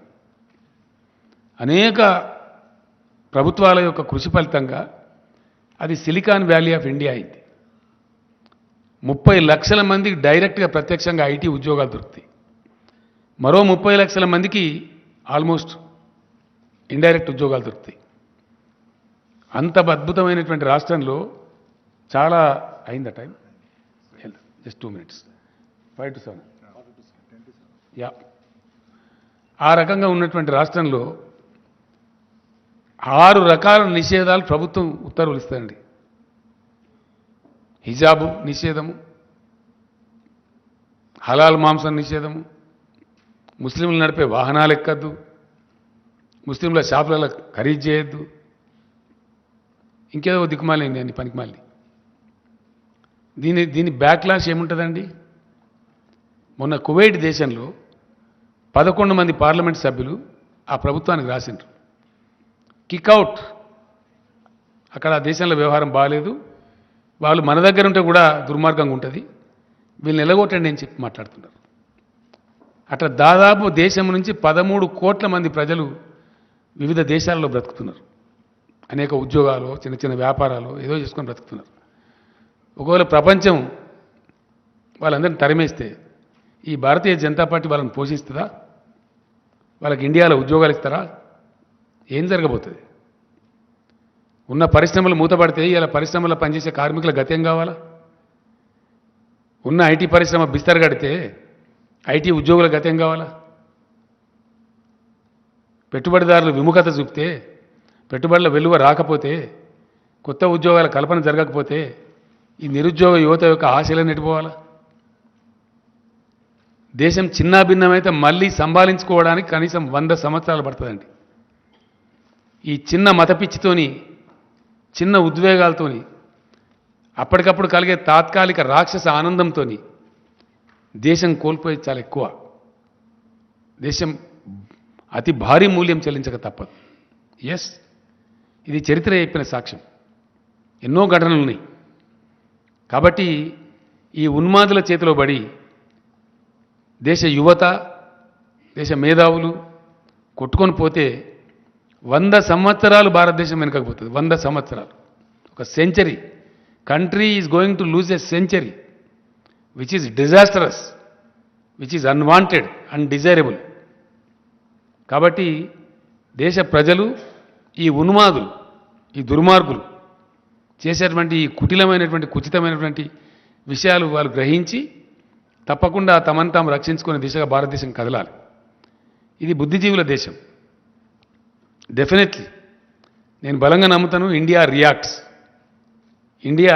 అనేక ప్రభుత్వాల యొక్క కృషి ఫలితంగా అది సిలికాన్ వ్యాలీ ఆఫ్ ఇండియా అయింది. 30 లక్షల మందికి డైరెక్ట్గా ప్రత్యక్షంగా ఐటీ ఉద్యోగాలు దొరుకుతాయి. మరో 30 లక్షల మందికి ఆల్మోస్ట్ ఇండైరెక్ట్ ఉద్యోగాలు దొరుకుతాయి. అంత అద్భుతమైనటువంటి రాష్ట్రంలో చాలా అయిందా time, just 2 minutes, 5 to 7, yeah. ఆ రకంగా ఉన్నటువంటి రాష్ట్రంలో 6 రకాల నిషేధాలు ప్రభుత్వం ఉత్తర్వులు ఇస్తాయండి. హిజాబు నిషేధము, హలాల్ మాంసం నిషేధము, ముస్లింలు నడిపే వాహనాలు ఎక్కద్దు, ముస్లింల షాపులలో ఖరీదు చేయొద్దు, ఇంకేదో దిక్కుమాలింది అండి పనికిమాలి. దీని బ్యాక్లాష్ ఏముంటుందండి? మొన్న కువైట్ దేశంలో 11 మంది పార్లమెంట్ సభ్యులు ఆ ప్రభుత్వానికి రాసిండ్రు, కిక్అవుట్. అక్కడ ఆ దేశంలో వ్యవహారం బాగాలేదు, వాళ్ళు మన దగ్గర ఉంటే కూడా దుర్మార్గంగా ఉంటుంది, వీళ్ళని ఎలగొట్టండి అని చెప్పి మాట్లాడుతున్నారు. అట్లా దాదాపు దేశం నుంచి 13 కోట్ల మంది ప్రజలు వివిధ దేశాల్లో బ్రతుకుతున్నారు. అనేక ఉద్యోగాలు, చిన్న చిన్న వ్యాపారాలు ఏదో చేసుకొని బ్రతుకుతున్నారు. ఒకవేళ ప్రపంచం వాళ్ళందరినీ తరిమేస్తే ఈ భారతీయ జనతా పార్టీ వాళ్ళని పోషిస్తుందా? వాళ్ళకి ఇండియాలో ఉద్యోగాలు ఇస్తారా? ఏం జరగబోతుంది? ఉన్న పరిశ్రమలు మూతపడితే ఇలా పరిశ్రమలో పనిచేసే కార్మికుల గత్యం కావాలా? ఉన్న ఐటీ పరిశ్రమ బిస్తర్ కడితే ఐటీ ఉద్యోగుల గత్యం కావాలా? పెట్టుబడిదారులు విముఖత చూపితే, పెట్టుబడుల వెలువ రాకపోతే, కొత్త ఉద్యోగాల కల్పన జరగకపోతే ఈ నిరుద్యోగ యువత యొక్క ఆశలను ఎటుపోవాలా? దేశం చిన్నాభిన్నమైతే మళ్ళీ సంభాళించుకోవడానికి కనీసం 100 సంవత్సరాలు పడుతుందండి. ఈ చిన్న మతపిచ్చితోని, చిన్న ఉద్వేగాలతోని, అప్పటికప్పుడు కలిగే తాత్కాలిక రాక్షస ఆనందంతో దేశం కోల్పోయేది చాలా ఎక్కువ. దేశం అతి భారీ మూల్యం చెల్లించక తప్పదు. ఎస్, ఇది చరిత్ర చెప్పిన సాక్ష్యం. ఎన్నో ఘటనలు ఉన్నాయి. కాబట్టి ఈ ఉన్మాదుల చేతిలో పడి దేశ యువత, దేశ మేధావులు కొట్టుకొని పోతే 100 సంవత్సరాలు భారతదేశం వెనుకపోతుంది. 100 సంవత్సరాలు, ఒక century. Country is going to lose a century which is disastrous. Which is unwanted undesirable. కాబట్టి దేశ ప్రజలు ఈ ఉన్మాదులు, ఈ దుర్మార్గులు చేసేటువంటి ఈ కుటిలమైనటువంటి కుచితమైనటువంటి విషయాలు వాళ్ళు గ్రహించి తప్పకుండా తమను తాము రక్షించుకునే దిశగా భారతదేశం కదలాలి. ఇది బుద్ధిజీవుల దేశం. డెఫినెట్లీ నేను బలంగా నమ్ముతాను, ఇండియా రియాక్ట్స్. ఇండియా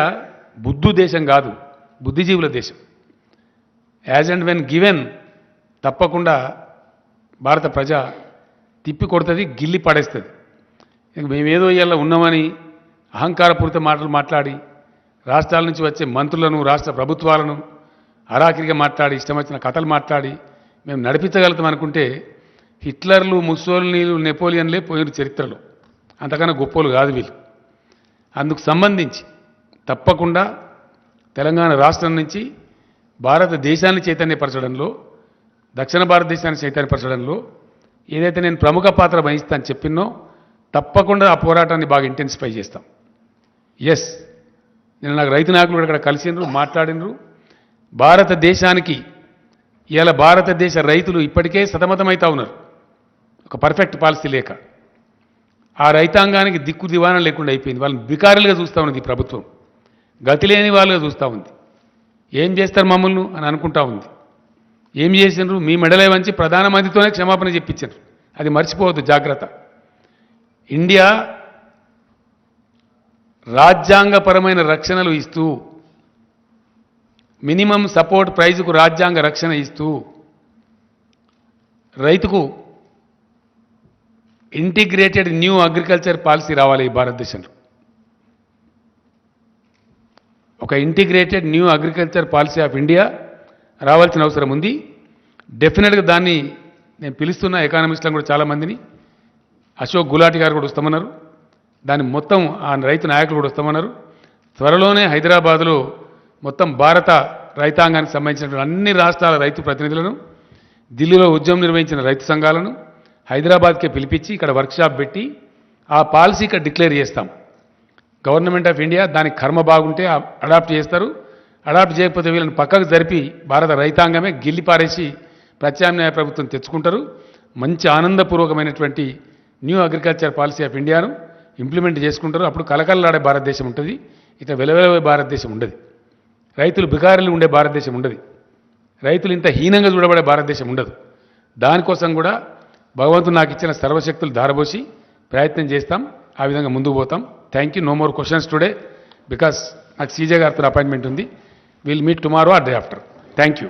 బుద్ధు దేశం కాదు, బుద్ధిజీవుల దేశం. యాజ్ అండ్ వెన్ గివెన్ తప్పకుండా భారత ప్రజ తిప్పి కొడుతుంది, గిల్లి పడేస్తుంది. మేమేదో ఇవాళ ఉన్నామని అహంకారపూరిత మాటలు మాట్లాడి రాష్ట్రాల నుంచి వచ్చే మంత్రులను, రాష్ట్ర ప్రభుత్వాలను అరాకిరిగా మాట్లాడి, ఇష్టం వచ్చిన కథలు మాట్లాడి మేము నడిపించగలుగుతాం అనుకుంటే హిట్లర్లు, ముస్సోలినీలు, నెపోలియన్లే పోయిన చరిత్రలో. అంతకన్నా గొప్పలు కాదు వీళ్ళు. అందుకు సంబంధించి తప్పకుండా తెలంగాణ రాష్ట్రం నుంచి భారతదేశాన్ని చైతన్యపరచడంలో, దక్షిణ భారతదేశాన్ని చైతన్యపరచడంలో ఏదైతే నేను ప్రముఖ పాత్ర వహిస్తాను చెప్పినో తప్పకుండా ఆ పోరాటాన్ని బాగా ఇంటెన్సిఫై చేస్తాం. ఎస్, నేను నాకు రైతు నాయకులు కూడా ఇక్కడ కలిసినరు, మాట్లాడినరు. భారతదేశానికి ఇవాళ భారతదేశ రైతులు ఇప్పటికే సతమతమవుతా ఉన్నారు ఒక పర్ఫెక్ట్ పాలసీ లేక. ఆ రైతాంగానికి దిక్కు దివాణం లేకుండా అయిపోయింది. వాళ్ళని బికారులుగా చూస్తూ ఉన్నది ఈ ప్రభుత్వం, గతి లేని వాళ్ళుగా చూస్తూ ఉంది. ఏం చేస్తారు మమ్మల్ని అని అనుకుంటా ఉంది. ఏం చేసినారు? మీ మెడలే వంచి ప్రధానమంత్రితోనే క్షమాపణ చెప్పించారు. అది మర్చిపోవద్దు, జాగ్రత్త. ఇండియా రాజ్యాంగపరమైన రక్షణలు ఇస్తూ, మినిమం సపోర్ట్ ప్రైజ్కు రాజ్యాంగ రక్షణ ఇస్తూ, రైతుకు ఇంటిగ్రేటెడ్ న్యూ అగ్రికల్చర్ పాలసీ రావాలి ఈ భారతదేశంలో. ఒక integrated new agriculture policy of India రావాల్సిన అవసరం ఉంది. డెఫినెట్గా దాన్ని నేను పిలుస్తున్న ఎకానమిస్టులను కూడా చాలామందిని, అశోక్ గులాటి గారు కూడా వస్తామన్నారు, దాన్ని మొత్తం ఆ రైతు నాయకులు కూడా వస్తామన్నారు. త్వరలోనే హైదరాబాదులో మొత్తం భారత రైతాంగానికి సంబంధించినటువంటి అన్ని రాష్ట్రాల రైతు ప్రతినిధులను, ఢిల్లీలో ఉద్యమం నిర్వహించిన రైతు సంఘాలను హైదరాబాద్కే పిలిపించి ఇక్కడ వర్క్షాప్ పెట్టి ఆ పాలసీ ఇక్కడ డిక్లేర్ చేస్తాం. గవర్నమెంట్ ఆఫ్ ఇండియా దానికి కర్మ బాగుంటే అడాప్ట్ చేస్తారు, అడాప్ట్ చేయకపోతే వీళ్ళని పక్కకు జరిపి భారత రైతాంగమే గిల్లి పారేసి ప్రత్యామ్నాయ ప్రభుత్వం తెచ్చుకుంటారు. మంచి ఆనందపూర్వకమైనటువంటి న్యూ అగ్రికల్చర్ పాలసీ ఆఫ్ ఇండియాను ఇంప్లిమెంట్ చేసుకుంటారు. అప్పుడు కలకల్లాడే భారతదేశం ఉంటుంది, ఇట్లా వెలవెలవే భారతదేశం ఉండదు. రైతులు బికారులు ఉండే భారతదేశం ఉండదు, రైతులు ఇంత హీనంగా చూడబడే భారతదేశం ఉండదు. దానికోసం కూడా భగవంతుడు నాకు ఇచ్చిన సర్వశక్తులు ధారబోసి ప్రయత్నం చేస్తాం, ఆ విధంగా ముందుకు పోతాం. Thank you. No more questions today because నాకు సీజే గారితో అపాయింట్మెంట్ ఉంది. Will meet tomorrow or day after. Thank you.